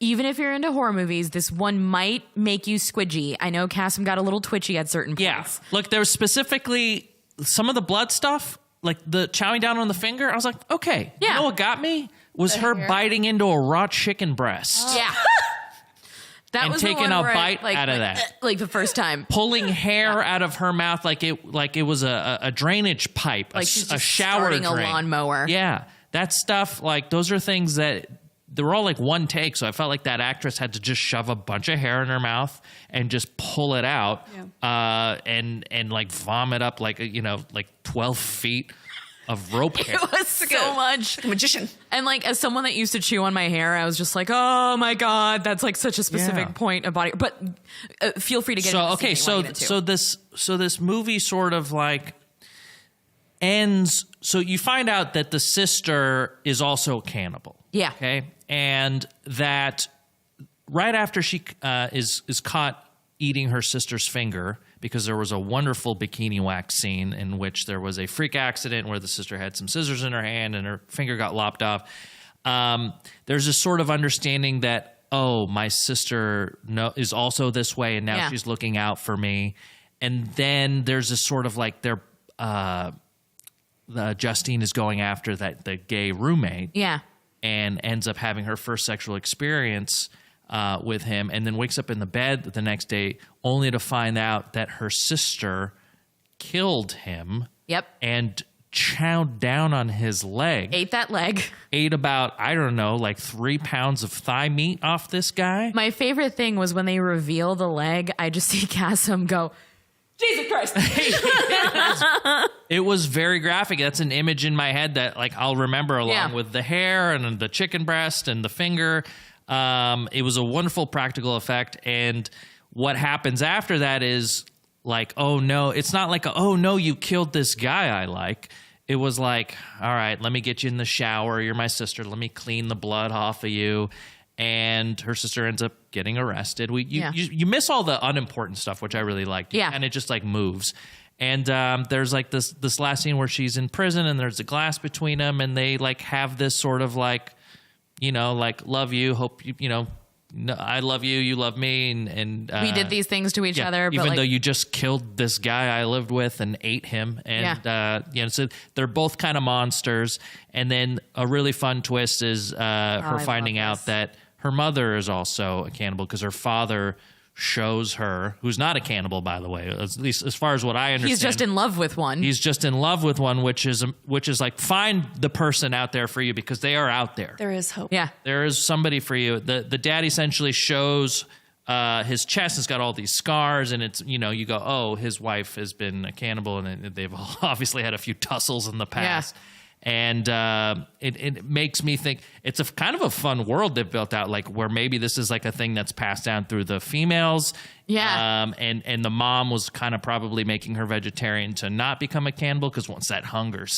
Even if you're into horror movies, this one might make you squidgy. I know Kassem got a little twitchy at certain points. Yeah. Look, there was specifically some of the blood stuff, like the chowing down on the finger. I was like, okay. Yeah. You know what got me? Was her biting into a raw chicken breast. Yeah. That and was taking the one a where bite out of that. Like the first time. Pulling hair out of her mouth like it was a drainage pipe, Like she's a just shower starting drain. a lawnmower. Yeah. That stuff, like, those are things that they were all like one take. So I felt like that actress had to just shove a bunch of hair in her mouth and just pull it out, and like vomit up like 12 feet of rope hair. It was so much. Like a magician. And like, as someone that used to chew on my hair, I was just like, oh my God, that's like such a specific point of body. But feel free to get into okay, so this movie sort of like ends. So you find out that the sister is also a cannibal. Yeah. Okay. And that right after she is caught eating her sister's finger, because there was a wonderful bikini wax scene in which there was a freak accident where the sister had some scissors in her hand and her finger got lopped off. There's this sort of understanding that, oh, my sister is also this way, and now she's looking out for me. And then there's this sort of like Justine is going after the gay roommate. Yeah. And ends up having her first sexual experience with him, and then wakes up in the bed the next day only to find out that her sister killed him. Yep. And chowed down on his leg. Ate that leg. Ate about, I don't know, like 3 pounds of thigh meat off this guy. My favorite thing was when they reveal the leg, I just see Kassem go, Jesus Christ. It was very graphic. That's an image in my head that like I'll remember along with the hair and the chicken breast and the finger. It was a wonderful practical effect. And what happens after that is like, oh no, it's not like, oh no, you killed this guy I like. It was like, all right, let me get you in the shower. You're my sister. Let me clean the blood off of you. And her sister ends up getting arrested. You miss all the unimportant stuff, which I really liked. And it just like moves. And there's like this last scene where she's in prison and there's a glass between them, and they like have this sort of like, like love you, hope I love you, you love me, and we did these things to each other. Even but though you just killed this guy I lived with and ate him, and so they're both kind of monsters. And then a really fun twist is her finding out that her mother is also a cannibal, because her father shows her, who's not a cannibal, by the way, at least as far as what I understand. He's just in love with one. He's just in love with one, which is like, find the person out there for you, because they are out there. There is hope. Yeah. There is somebody for you. The dad essentially shows his chest has got all these scars, and it's, you go, oh, his wife has been a cannibal, and they've obviously had a few tussles in the past. Yeah. And it makes me think it's a kind of a fun world they've built out, like where maybe this is like a thing that's passed down through the females. Yeah. And the mom was kind of probably making her vegetarian to not become a cannibal, because once that hunger,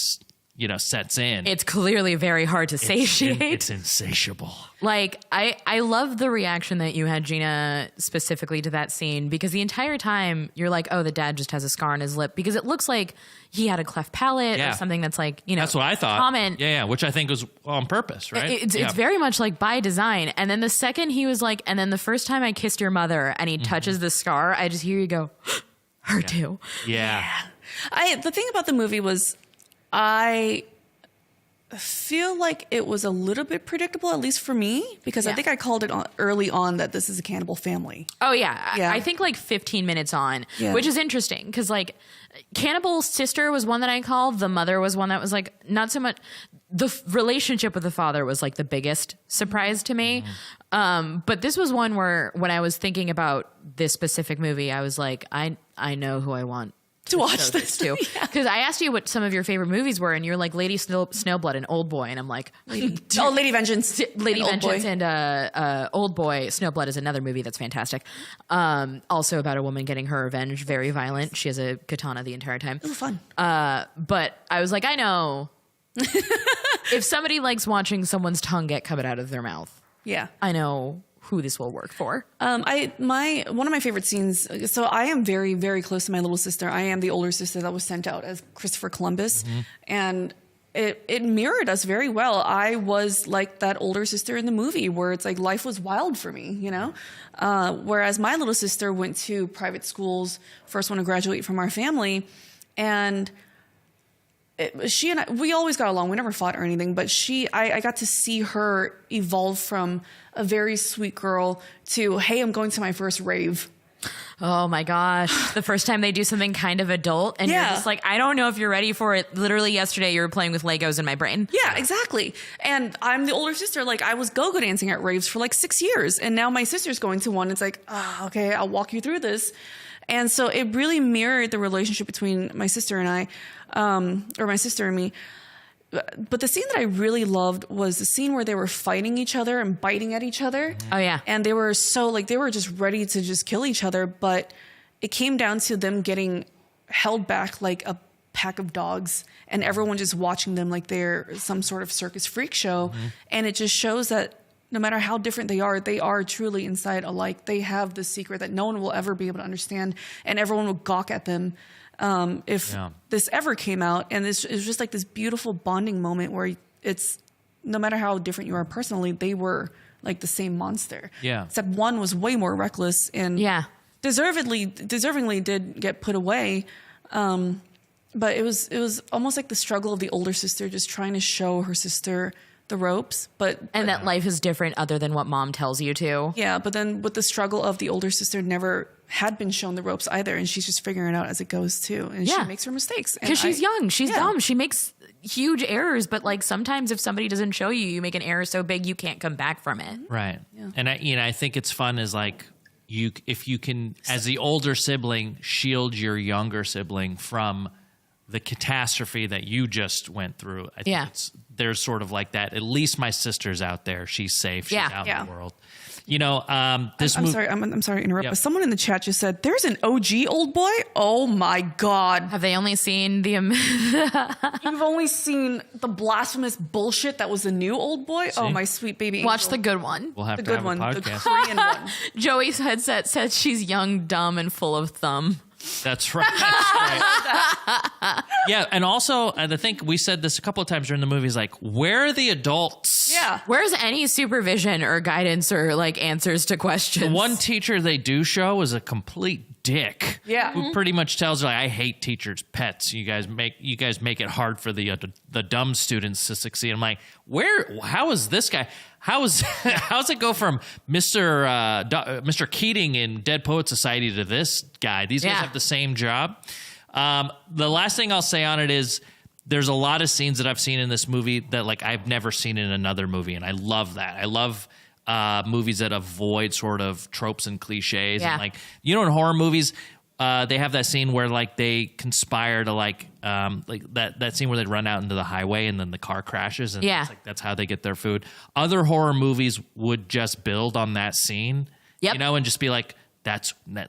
sets in, it's clearly very hard to satiate. It's insatiable. Like, I love the reaction that you had, Gina, specifically to that scene, because the entire time you're like, oh, the dad just has a scar on his lip, because it looks like he had a cleft palate or something that's like, that's what I thought. Common. Yeah, which I think was on purpose, right? It's very much like by design. And then the second he was like, and then the first time I kissed your mother, and he touches the scar, I just hear you go, her too. Yeah. The thing about the movie was, I feel like it was a little bit predictable, at least for me, because I think I called it early on that this is a cannibal family. Oh, yeah. I think like 15 minutes on, which is interesting, because like Cannibal's sister was one that I called. The mother was one that was like not so much. The relationship with the father was like the biggest surprise to me. But this was one where when I was thinking about this specific movie, I was like, I know who I want to watch this too, because I asked you what some of your favorite movies were, and you're like Lady Snowblood and Old Boy, and I'm like, Lady Vengeance, Lady Vengeance, and Old Boy. Snowblood is another movie that's fantastic. Also about a woman getting her revenge, very violent. She has a katana the entire time. It was fun. But I was like, I know If somebody likes watching someone's tongue get cut out of their mouth, Yeah. I know who this will work for. One of my favorite scenes. So I am very, very close to my little sister. I am the older sister that was sent out as Christopher Columbus, and it mirrored us very well. I was like that older sister in the movie where it's like life was wild for me, you know? Whereas my little sister went to private schools, first one to graduate from our family. And she and I, we always got along. We never fought or anything, but I got to see her evolve from a very sweet girl to, hey, I'm going to my first rave. Oh my gosh. The first time they do something kind of adult and you're just like, I don't know if you're ready for it. Literally yesterday you were playing with Legos in my brain. Yeah, exactly. And I'm the older sister. Like I was go-go dancing at raves for like 6 years. And now my sister's going to one. It's like, okay, I'll walk you through this. And so it really mirrored the relationship between my sister and I, or my sister and me. But the scene that I really loved was the scene where they were fighting each other and biting at each other. Oh, yeah. And they were they were just ready to just kill each other. But it came down to them getting held back like a pack of dogs and everyone just watching them like they're some sort of circus freak show. And it just shows that no matter how different they are truly inside alike. They have the secret that no one will ever be able to understand, and everyone will gawk at them if this ever came out. And it was just like this beautiful bonding moment where it's no matter how different you are personally, they were like the same monster. Yeah. Except one was way more reckless and deservingly did get put away. But it was almost like the struggle of the older sister just trying to show her sister the ropes, but that life is different other than what mom tells you to. Yeah, but then with the struggle of the older sister never had been shown the ropes either, and she's just figuring it out as it goes too, and she makes her mistakes because she's young, she's dumb, she makes huge errors. But like sometimes if somebody doesn't show you, you make an error so big you can't come back from it. Right. Yeah. And I think it's fun is like if you can as the older sibling shield your younger sibling from the catastrophe that you just went through. I think there's sort of like that. At least my sister's out there. She's safe. She's out in the world. You know, I'm sorry to interrupt, but someone in the chat just said, there's an OG Old Boy? Oh my God. Have they only seen the... You've only seen the blasphemous bullshit that was the new Old Boy? See? Oh, my sweet baby Watch angel. the good one. We'll have the to good have one, a the podcast. Korean one. Joey's headset says she's young, dumb, and full of thumb. That's right. Yeah, and also, I think we said this a couple of times during the movie, is like, where are the adults? Yeah. Where's any supervision or guidance or like answers to questions? The one teacher they do show is a complete dick. Yeah. Who pretty much tells her, like, I hate teachers' pets. You guys make it hard for the dumb students to succeed. I'm like, how is this guy? How's it go from Mr. Keating in Dead Poet Society to this guy? These guys have the same job. The last thing I'll say on it is there's a lot of scenes that I've seen in this movie that like I've never seen in another movie, and I love that. I love movies that avoid sort of tropes and cliches. Yeah. And like, you know, in horror movies, they have that scene where like they conspire to like that scene where they run out into the highway and then the car crashes and that's how they get their food. Other horror movies would just build on that scene, you know, and just be like,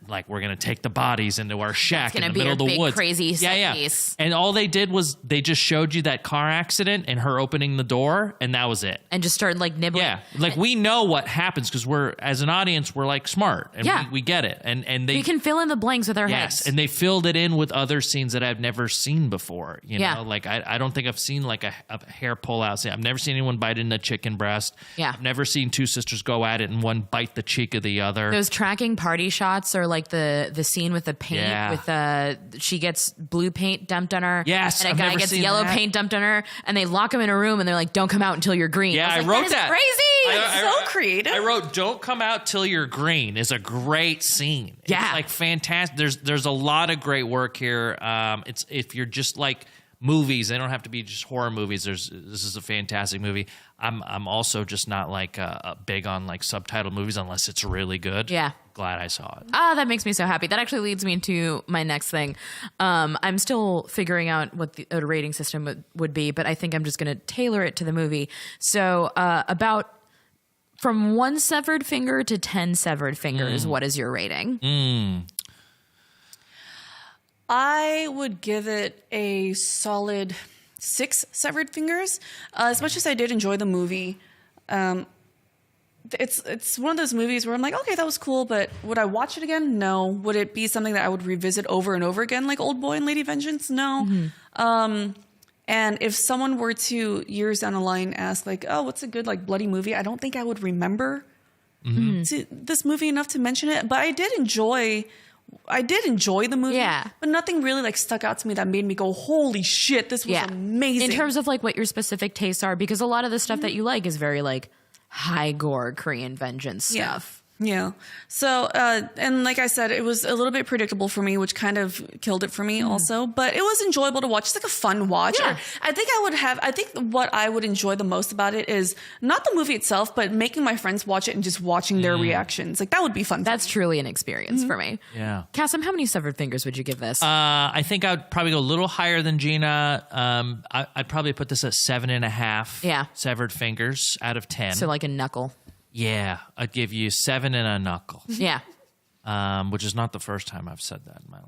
like we're gonna take the bodies into our shack in the middle of the woods. Crazy set piece. And all they did was they just showed you that car accident and her opening the door, and that was it. And just started like nibbling. Yeah, like we know what happens because we're as an audience we're like smart and we get it. And we can fill in the blanks with our heads. And they filled it in with other scenes that I've never seen before. You know, like I don't think I've seen like a hair pull out scene. I've never seen anyone bite into a chicken breast. Yeah, I've never seen two sisters go at it and one bite the cheek of the other. Those tracking party shots are like the scene with the paint with she gets blue paint dumped on her. Yes, and a guy gets yellow paint dumped on her, and they lock him in a room and they're like, "Don't come out until you're green." Yeah, I wrote that. Crazy. It's so creative. I wrote, "Don't come out till you're green" is a great scene. Yeah, it's like fantastic. There's a lot of great work here. It's if you're just like movies, they don't have to be just horror movies. This is a fantastic movie. I'm also just not like big on like subtitled movies unless it's really good. Yeah. Glad I saw it. That makes me so happy. That actually leads me to my next thing. I'm still figuring out what the rating system would be, but I think I'm just going to tailor it to the movie. So about from 1 severed finger to 10 severed fingers, what is your rating? I would give it a solid 6 severed fingers. As much as I did enjoy the movie, it's one of those movies where I'm like, okay, that was cool, but would I watch it again? No. Would it be something that I would revisit over and over again, like Old Boy and Lady Vengeance? No. And if someone were to years down the line ask like, oh, what's a good like bloody movie? I don't think I would remember this movie enough to mention it, but I did enjoy the movie, but nothing really like stuck out to me that made me go, holy shit, this was amazing. In terms of like what your specific tastes are, because a lot of the stuff that you like is very like high gore Korean vengeance stuff. Yeah. So, and like I said, it was a little bit predictable for me, which kind of killed it for me also, but it was enjoyable to watch. It's like a fun watch. Yeah. I think what I would enjoy the most about it is not the movie itself, but making my friends watch it and just watching their reactions. Like that would be fun. That's truly an experience for me. Yeah. Kassem, how many severed fingers would you give this? I think I would probably go a little higher than Gina. I'd probably put this at 7.5 severed fingers out of 10. So like a knuckle. Yeah, I'd give you 7 and a knuckle. Yeah. Which is not the first time I've said that in my life.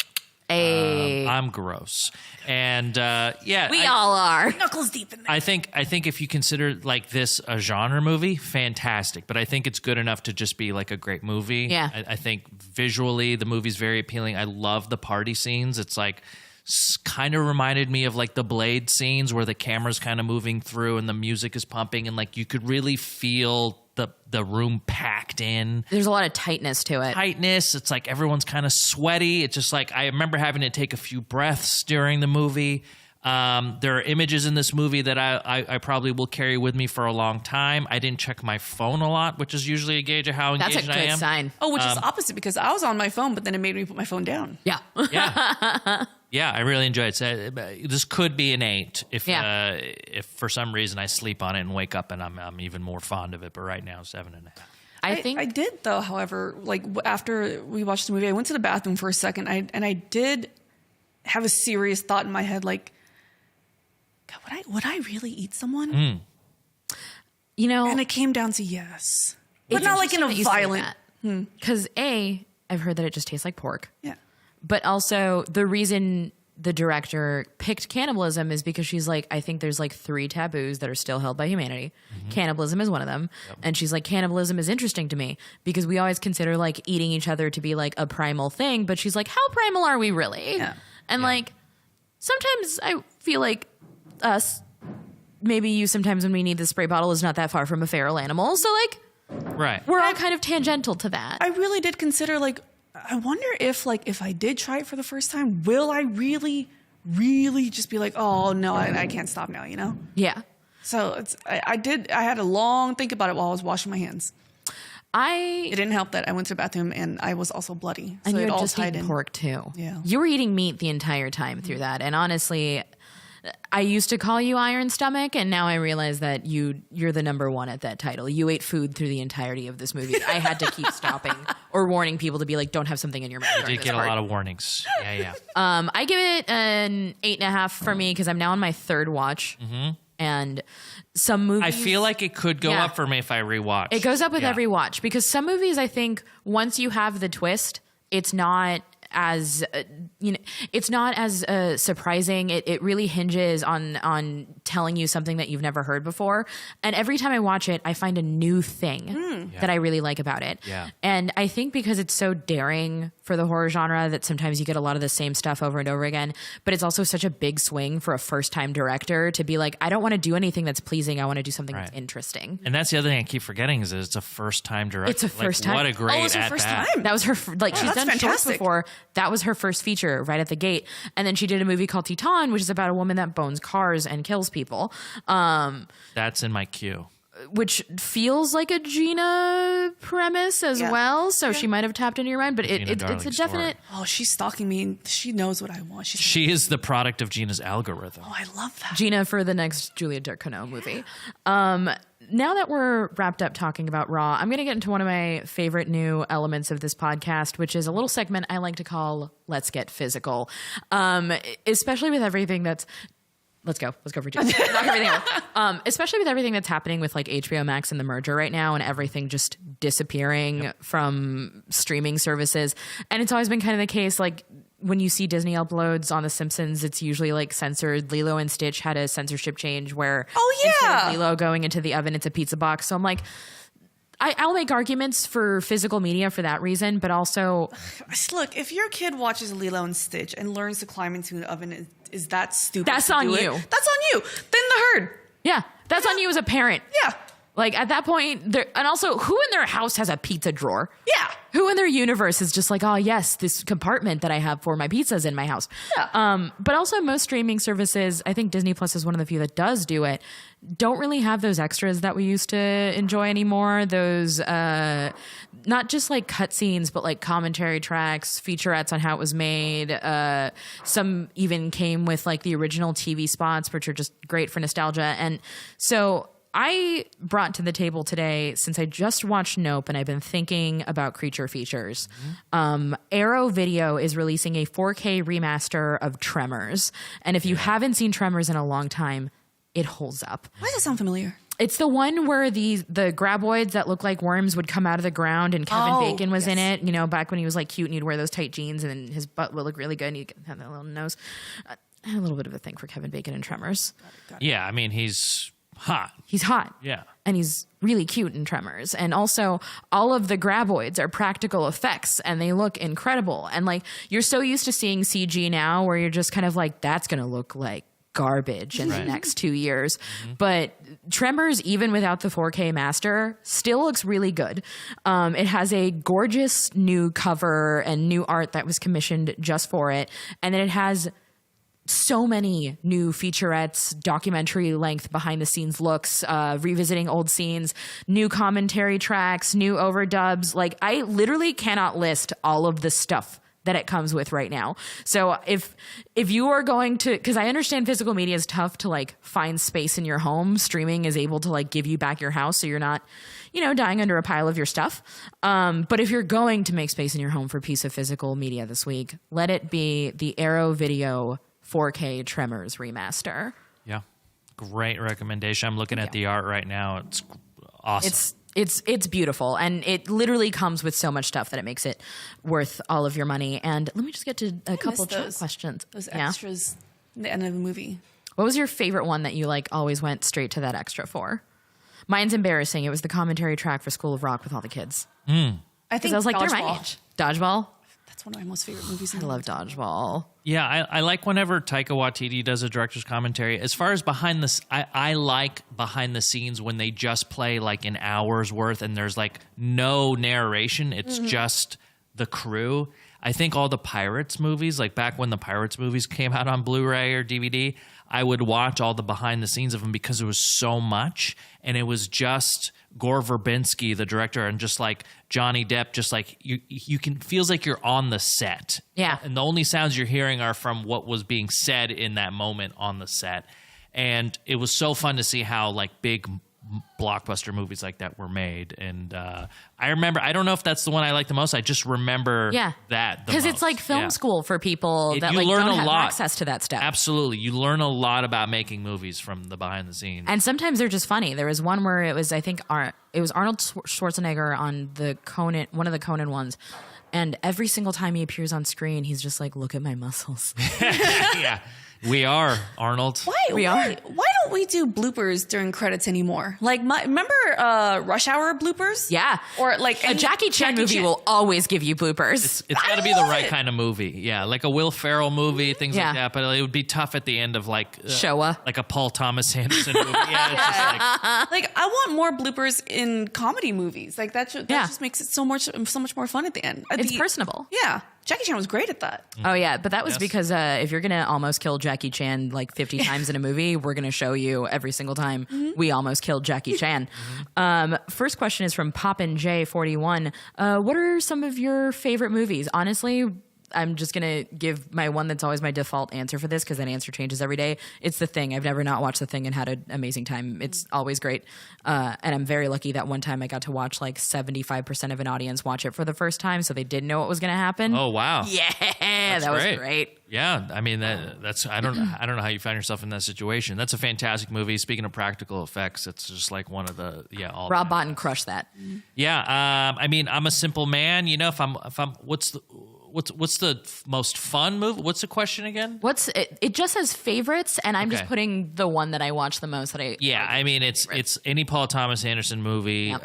Hey. I'm gross. And we all are. Knuckles deep in there. I think if you consider like this a genre movie, fantastic. But I think it's good enough to just be like a great movie. Yeah. I think visually the movie's very appealing. I love the party scenes. It's like kind of reminded me of like the Blade scenes where the camera's kind of moving through and the music is pumping and like you could really feel the room packed in. There's a lot of tightness to it. It's like everyone's kind of sweaty. It's just like I remember having to take a few breaths during the movie. There are images in this movie that I probably will carry with me for a long time. I didn't check my phone a lot, which is usually a gauge of how engaged I am. That's a good sign. Oh, which is opposite because I was on my phone, but then it made me put my phone down. Yeah. Yeah, I really enjoyed it. So, this could be an 8 if for some reason I sleep on it and wake up and I'm even more fond of it. But right now, 7.5. I think I did though. However, like after we watched the movie, I went to the bathroom for a second, and I did have a serious thought in my head, like, God, would I really eat someone? You know, and it came down to yes, but not like in a violent. Because I've heard that it just tastes like pork. Yeah. But also the reason the director picked cannibalism is because she's like, I think there's like 3 taboos that are still held by humanity. Cannibalism is one of them. Yep. And she's like, cannibalism is interesting to me because we always consider like eating each other to be like a primal thing. But she's like, how primal are we really? Yeah. And like, sometimes I feel like us, maybe you sometimes when we need the spray bottle is not that far from a feral animal. So like, we're all kind of tangential to that. I really did consider like, I wonder if I did try it for the first time, will I really, really just be like, oh no, I can't stop now, you know? Yeah. So I had a long think about it while I was washing my hands. It didn't help that I went to the bathroom and I was also bloody. So and you it were all just tied eating in. pork too. Yeah. You were eating meat the entire time through that. And honestly, I used to call you Iron Stomach, and now I realize that you're the number one at that title. You ate food through the entirety of this movie. I had to keep stopping or warning people to be like, don't have something in your mouth. I did get a lot of warnings. Yeah. I give it an 8.5 for me because I'm now on my 3rd watch. And some movies, I feel like it could go up for me if I rewatch. It goes up with every watch because some movies, I think, once you have the twist, it's not as it's not as surprising. It really hinges on telling you something that you've never heard before. And every time I watch it, I find a new thing that I really like about it. Yeah. And I think because it's so daring for the horror genre that sometimes you get a lot of the same stuff over and over again. But it's also such a big swing for a first-time director to be like, I don't want to do anything that's pleasing. I want to do something that's interesting. And that's the other thing I keep forgetting is that it's a first-time director. It's a first time. What a great it's her first time. That was her, she's done fantastic. shorts before. That was her first feature right at the gate. And then she did a movie called Titan, which is about a woman that bones cars and kills people. That's in my queue. Which feels like a Gina premise as well. So she might have tapped into your mind, but it's a definite. Oh, she's stalking me and she knows what I want. She is the product of Gina's algorithm. Oh, I love that. Gina for the next Julia Ducournau movie. Now that we're wrapped up talking about Raw, I'm going to get into one of my favorite new elements of this podcast, which is a little segment I like to call Let's Get Physical. Especially with everything that's... Let's go for 2. Knock everything out. Especially with everything that's happening with like HBO Max and the merger right now and everything just disappearing from streaming services. And it's always been kind of the case, like, when you see Disney uploads on The Simpsons, it's usually like censored. Lilo and Stitch had a censorship change where instead of Lilo going into the oven, it's a pizza box. So I'm like, I'll make arguments for physical media for that reason, but also... Look, if your kid watches Lilo and Stitch and learns to climb into an oven, is that stupid? That's on you. That's on you. Then the herd. Yeah, that's on you as a parent. Yeah. Like, at that point, and also, who in their house has a pizza drawer? Yeah. Who in their universe is just like, oh, yes, this compartment that I have for my pizzas in my house? Yeah. But also, most streaming services, I think Disney Plus is one of the few that does do it, don't really have those extras that we used to enjoy anymore. Those, not just like cutscenes, but like commentary tracks, featurettes on how it was made. Some even came with like the original TV spots, which are just great for nostalgia. And so... I brought to the table today, since I just watched Nope and I've been thinking about creature features. Arrow Video is releasing a 4K remaster of Tremors. And if you haven't seen Tremors in a long time, it holds up. Why does that sound familiar? It's the one where the graboids that look like worms would come out of the ground, and Kevin Bacon was in it, you know, back when he was like cute and he'd wear those tight jeans and his butt would look really good and he'd have that little nose. I had a little bit of a thing for Kevin Bacon and Tremors. Got it. Yeah, I mean, he's hot. He's hot. Yeah. And he's really cute in Tremors. And also, all of the graboids are practical effects and they look incredible. And like, you're so used to seeing CG now where you're just kind of like, that's going to look like garbage in the next 2 years. But Tremors, even without the 4K master, still looks really good. It has a gorgeous new cover and new art that was commissioned just for it. And then it has so many new featurettes, documentary length behind the scenes looks, revisiting old scenes, new commentary tracks, new overdubs. Like, I literally cannot list all of the stuff that it comes with right now. So if you are going to, because I understand physical media is tough to like find space in your home, streaming is able to like give you back your house so you're not, you know, dying under a pile of your stuff. But if you're going to make space in your home for a piece of physical media this week, let it be the Arrow Video 4K Tremors remaster. Yeah. Great recommendation. I'm looking at the art right now. It's awesome. It's beautiful, and it literally comes with so much stuff that it makes it worth all of your money. And let me just get to a couple chat questions. Those extras at the end of the movie. What was your favorite one that you like always went straight to that extra for? Mine's embarrassing. It was the commentary track for School of Rock with all the kids. I think I was like, they're my Dodgeball. age. Dodgeball? That's one of my most favorite movies. I love Dodgeball. Yeah, I like whenever Taika Waititi does a director's commentary. As far as I like behind the scenes when they just play like an hour's worth and there's like no narration. It's just the crew. I think all the Pirates movies, like back when the Pirates movies came out on Blu-ray or DVD, I would watch all the behind the scenes of them because it was so much. And it was just Gore Verbinski, the director, and just like Johnny Depp, just like you can feels like you're on the set. Yeah. And the only sounds you're hearing are from what was being said in that moment on the set. And it was so fun to see how like big blockbuster movies like that were made. And I remember, I don't know if that's the one I like the most. I just remember that because it's like film school for people that like don't have access to that stuff. Absolutely. You learn a lot about making movies from the behind the scenes. And sometimes they're just funny. There was one where it was, I think, it was Arnold Schwarzenegger on the Conan, one of the Conan ones. And every single time he appears on screen, he's just like, look at my muscles. Yeah. We are, Arnold. Why don't we do bloopers during credits anymore? Like, remember Rush Hour bloopers? Yeah. Or like a Jackie Chan movie will always give you bloopers. It's got to be the right kind of movie. Yeah, like a Will Ferrell movie, things like that. But it would be tough at the end of like Showa, like a Paul Thomas Anderson movie. Yeah, it's just like I want more bloopers in comedy movies. Like that just makes it so much more fun at the end. It's personable. Yeah. Jackie Chan was great at that. Oh, yeah. But that was because if you're going to almost kill Jackie Chan like 50 times in a movie, we're going to show you every single time we almost killed Jackie Chan. First question is from Poppin J41. What are some of your favorite movies? Honestly, I'm just going to give my one that's always my default answer for this because that answer changes every day. It's The Thing. I've never not watched The Thing and had an amazing time. It's always great. And I'm very lucky that one time I got to watch like 75% of an audience watch it for the first time, so they didn't know what was going to happen. Oh, wow. Yeah, that was great. Yeah, I mean, that's I don't know how you find yourself in that situation. That's a fantastic movie. Speaking of practical effects, it's just like one of the, all Rob Bottin crushed that. Yeah, I mean, I'm a simple man. You know, what's the most fun movie? What's the question again? What's it? It just says favorites, and I'm just Okay. putting the one that I watch the most. Yeah, I mean it's any Paul Thomas Anderson movie, Yep.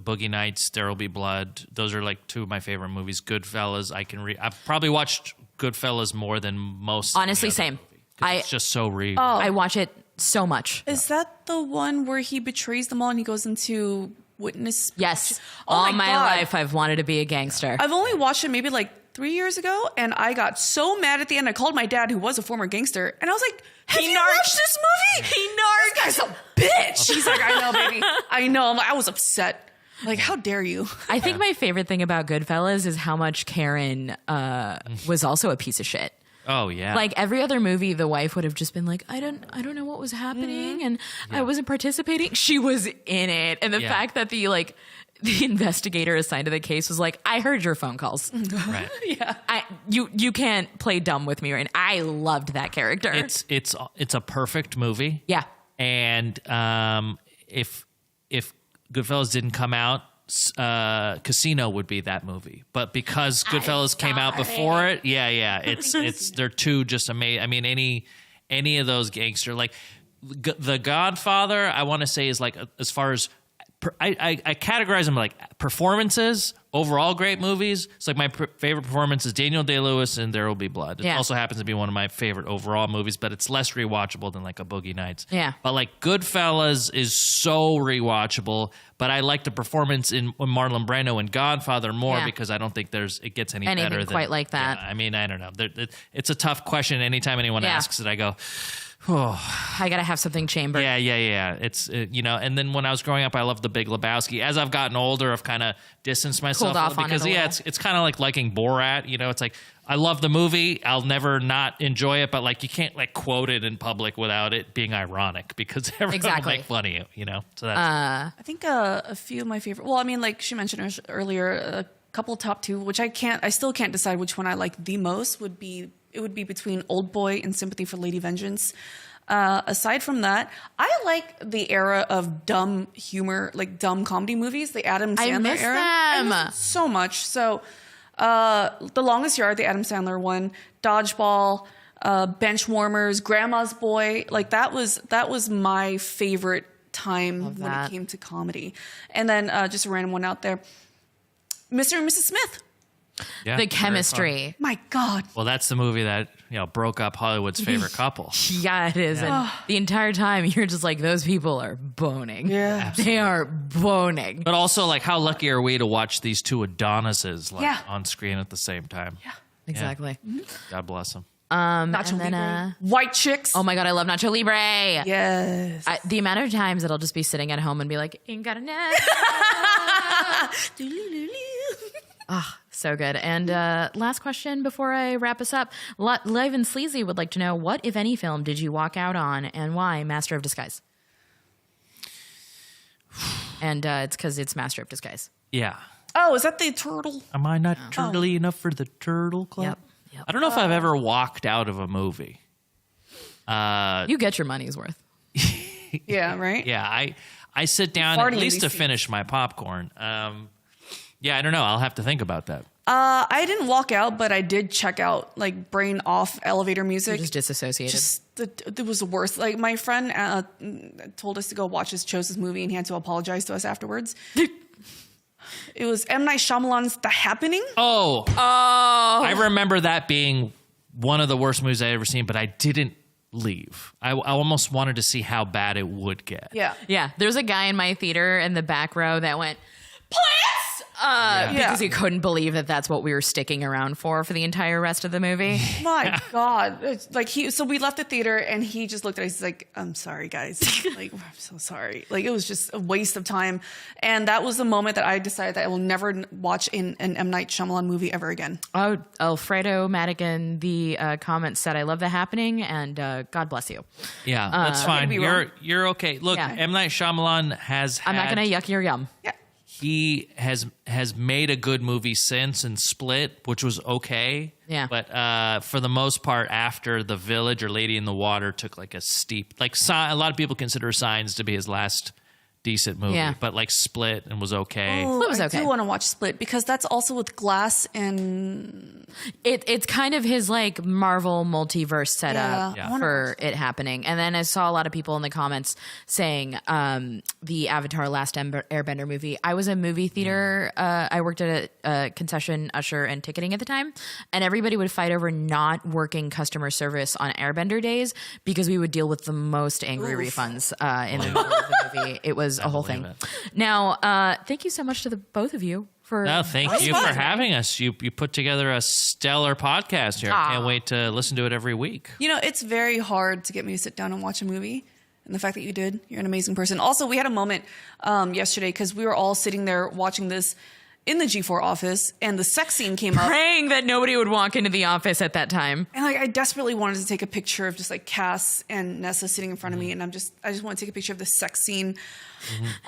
Boogie Nights, There Will Be Blood. Those are like two of my favorite movies. Goodfellas, I've probably watched Goodfellas more than most. Honestly, any other same. movie, 'cause it's just so real. I watch it so much. Is that the one where he betrays them all and he goes into witness? Yes. Oh All my my God. life, I've wanted to be a gangster. I've only watched it maybe like 3 years ago, and I got so mad at the end. I called my dad, who was a former gangster, and I was like, "Have you watched this movie? He narked. This guy's a bitch." He's like, "I know, baby. I know." I'm like, I was upset. Like, how dare you? I think my favorite thing about Goodfellas is how much Karen was also a piece of shit. Oh yeah. Like every other movie, the wife would have just been like, I don't know what was happening, and I wasn't participating. She was in it, and the fact that the investigator assigned to the case was like, I heard your phone calls. Right. You can't play dumb with me, right? I loved that character. It's a perfect movie. Yeah. And if Goodfellas didn't come out, Casino would be that movie. But because Goodfellas came out before it, it's they're two just amazing. I mean, any of those gangster, like The Godfather, I want to say is like as far as I categorize them like performances, overall great movies. It's like my favorite performance is Daniel Day-Lewis in There Will Be Blood. It also happens to be one of my favorite overall movies, but it's less rewatchable than like a Boogie Nights. Yeah. But like Goodfellas is so rewatchable, but I like the performance in Marlon Brando in Godfather more because I don't think it gets any anything better quite than, like that. Yeah, I mean, I don't know. It's a tough question. Anytime anyone asks it, I go, I gotta have something chambered. Yeah. It's and then when I was growing up, I loved The Big Lebowski. As I've gotten older, I've kind of distanced myself Cooled off on because it a little. it's kind of like liking Borat. It's like I love the movie, I'll never not enjoy it, but like you can't like quote it in public without it being ironic because everyone will make fun of you. So that's I think a few of my favorite. Well, I mean, like she mentioned earlier, a couple top two, which I still can't decide which one I like the most. It would be between Old Boy and Sympathy for Lady Vengeance. Aside from that, I like the era of dumb humor, like dumb comedy movies, the Adam Sandler era. I miss them so much. So, The Longest Yard, the Adam Sandler one, Dodgeball, Benchwarmers, Grandma's Boy, like that was my favorite time when it came to comedy. And then just a random one out there, Mr. and Mrs. Smith. yeah, The very chemistry. My God. fun. Well, that's the movie that broke up Hollywood's favorite couple. Yeah, it is. And the entire time you're just like, those people are boning. Yeah. They are boning. But also, like, how lucky are we to watch these two Adonises on screen at the same time? Yeah. Exactly. God bless them. Nacho and then, Libre. White Chicks. Oh my God, I love Nacho Libre. Yes. The amount of times that I'll just be sitting at home and be like, ain't got enough. So good. And last question before I wrap us up. Live and Sleazy would like to know, what, if any, film did you walk out on and why Master of Disguise? And it's because it's Master of Disguise. Yeah. Oh, is that the turtle? Am I not turtly enough for the Turtle Club? Yep. I don't know if I've ever walked out of a movie. You get your money's worth. Yeah, right? Yeah, I sit down Farting at in least these to seats. finish my popcorn. Yeah, I don't know. I'll have to think about that. I didn't walk out, but I did check out like brain off elevator music. Just disassociated. It was the worst. Like my friend told us to go watch chose this movie, and he had to apologize to us afterwards. It was M. Night Shyamalan's The Happening. Oh, I remember that being one of the worst movies I ever seen, but I didn't leave. I almost wanted to see how bad it would get. Yeah, there's a guy in my theater in the back row that went, plants! Because he couldn't believe that that's what we were sticking around for the entire rest of the movie. My God. It's like so we left the theater and he just looked at us. He's like, I'm sorry, guys. Like, I'm so sorry. Like, it was just a waste of time. And that was the moment that I decided that I will never watch an M. Night Shyamalan movie ever again. Oh, Alfredo Madigan, the comments said, I love The Happening, and God bless you. Yeah, that's fine. be wrong. You're okay. Look, Yeah. M. Night Shyamalan has I'm not going to yuck your yum. Yeah. He has made a good movie since and Split, which was okay. Yeah. But for the most part, after The Village or Lady in the Water took like a steep, like a lot of people consider Signs to be his last decent movie, Yeah. but like Split and was okay. Oh, Split was I okay. do want to watch Split because that's also with Glass and It's kind of his like Marvel multiverse setup Yeah. for it happening. And then I saw a lot of people in the comments saying the Avatar Last Airbender movie. I was a movie theater. I worked at a concession usher and ticketing at the time, and everybody would fight over not working customer service on Airbender days because we would deal with the most angry refunds in the middle of the movie. It was a whole thing. Now, thank you so much to the both of you for. No, thank you for having us. You put together a stellar podcast here. I can't wait to listen to it every week. You know, it's very hard to get me to sit down and watch a movie. And the fact that you did, you're an amazing person. Also, we had a moment yesterday because we were all sitting there watching this in the G4 office, and the sex scene came up. Praying that nobody would walk into the office at that time. And like, I desperately wanted to take a picture of just like Cass and Nessa sitting in front of me, and I just want to take a picture of the sex scene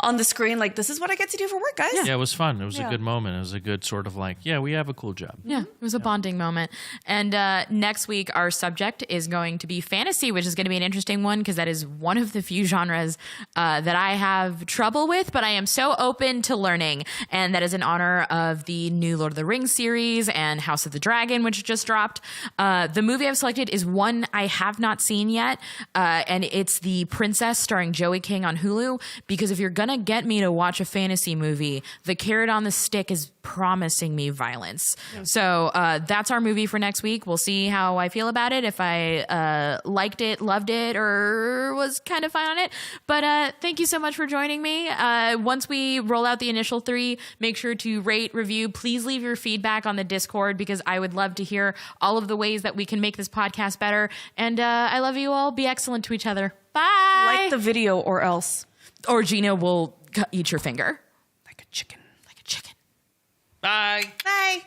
on the screen. Like, this is what I get to do for work, guys. Yeah, it was fun. It was a Yeah. good moment. It was a good sort of like, yeah, we have a cool job. Yeah, it was a bonding moment. And next week, our subject is going to be fantasy, which is going to be an interesting one because that is one of the few genres that I have trouble with, but I am so open to learning. And that is in honor of the new Lord of the Rings series and House of the Dragon, which just dropped. The movie I've selected is one I have not seen yet, and it's The Princess starring Joey King on Hulu, because if you're going to get me to watch a fantasy movie, the carrot on the stick is promising me violence. So that's our movie for next week. We'll see how I feel about it, if I liked it, loved it, or was kind of fine on it. But thank you so much for joining me. Once we roll out the initial 3, make sure to rate, review. Please leave your feedback on the Discord because I would love to hear all of the ways that we can make this podcast better. And I love you all. Be excellent to each other. Bye. Like the video or else. Or Gina will eat your finger. Like a chicken. Like a chicken. Bye. Bye.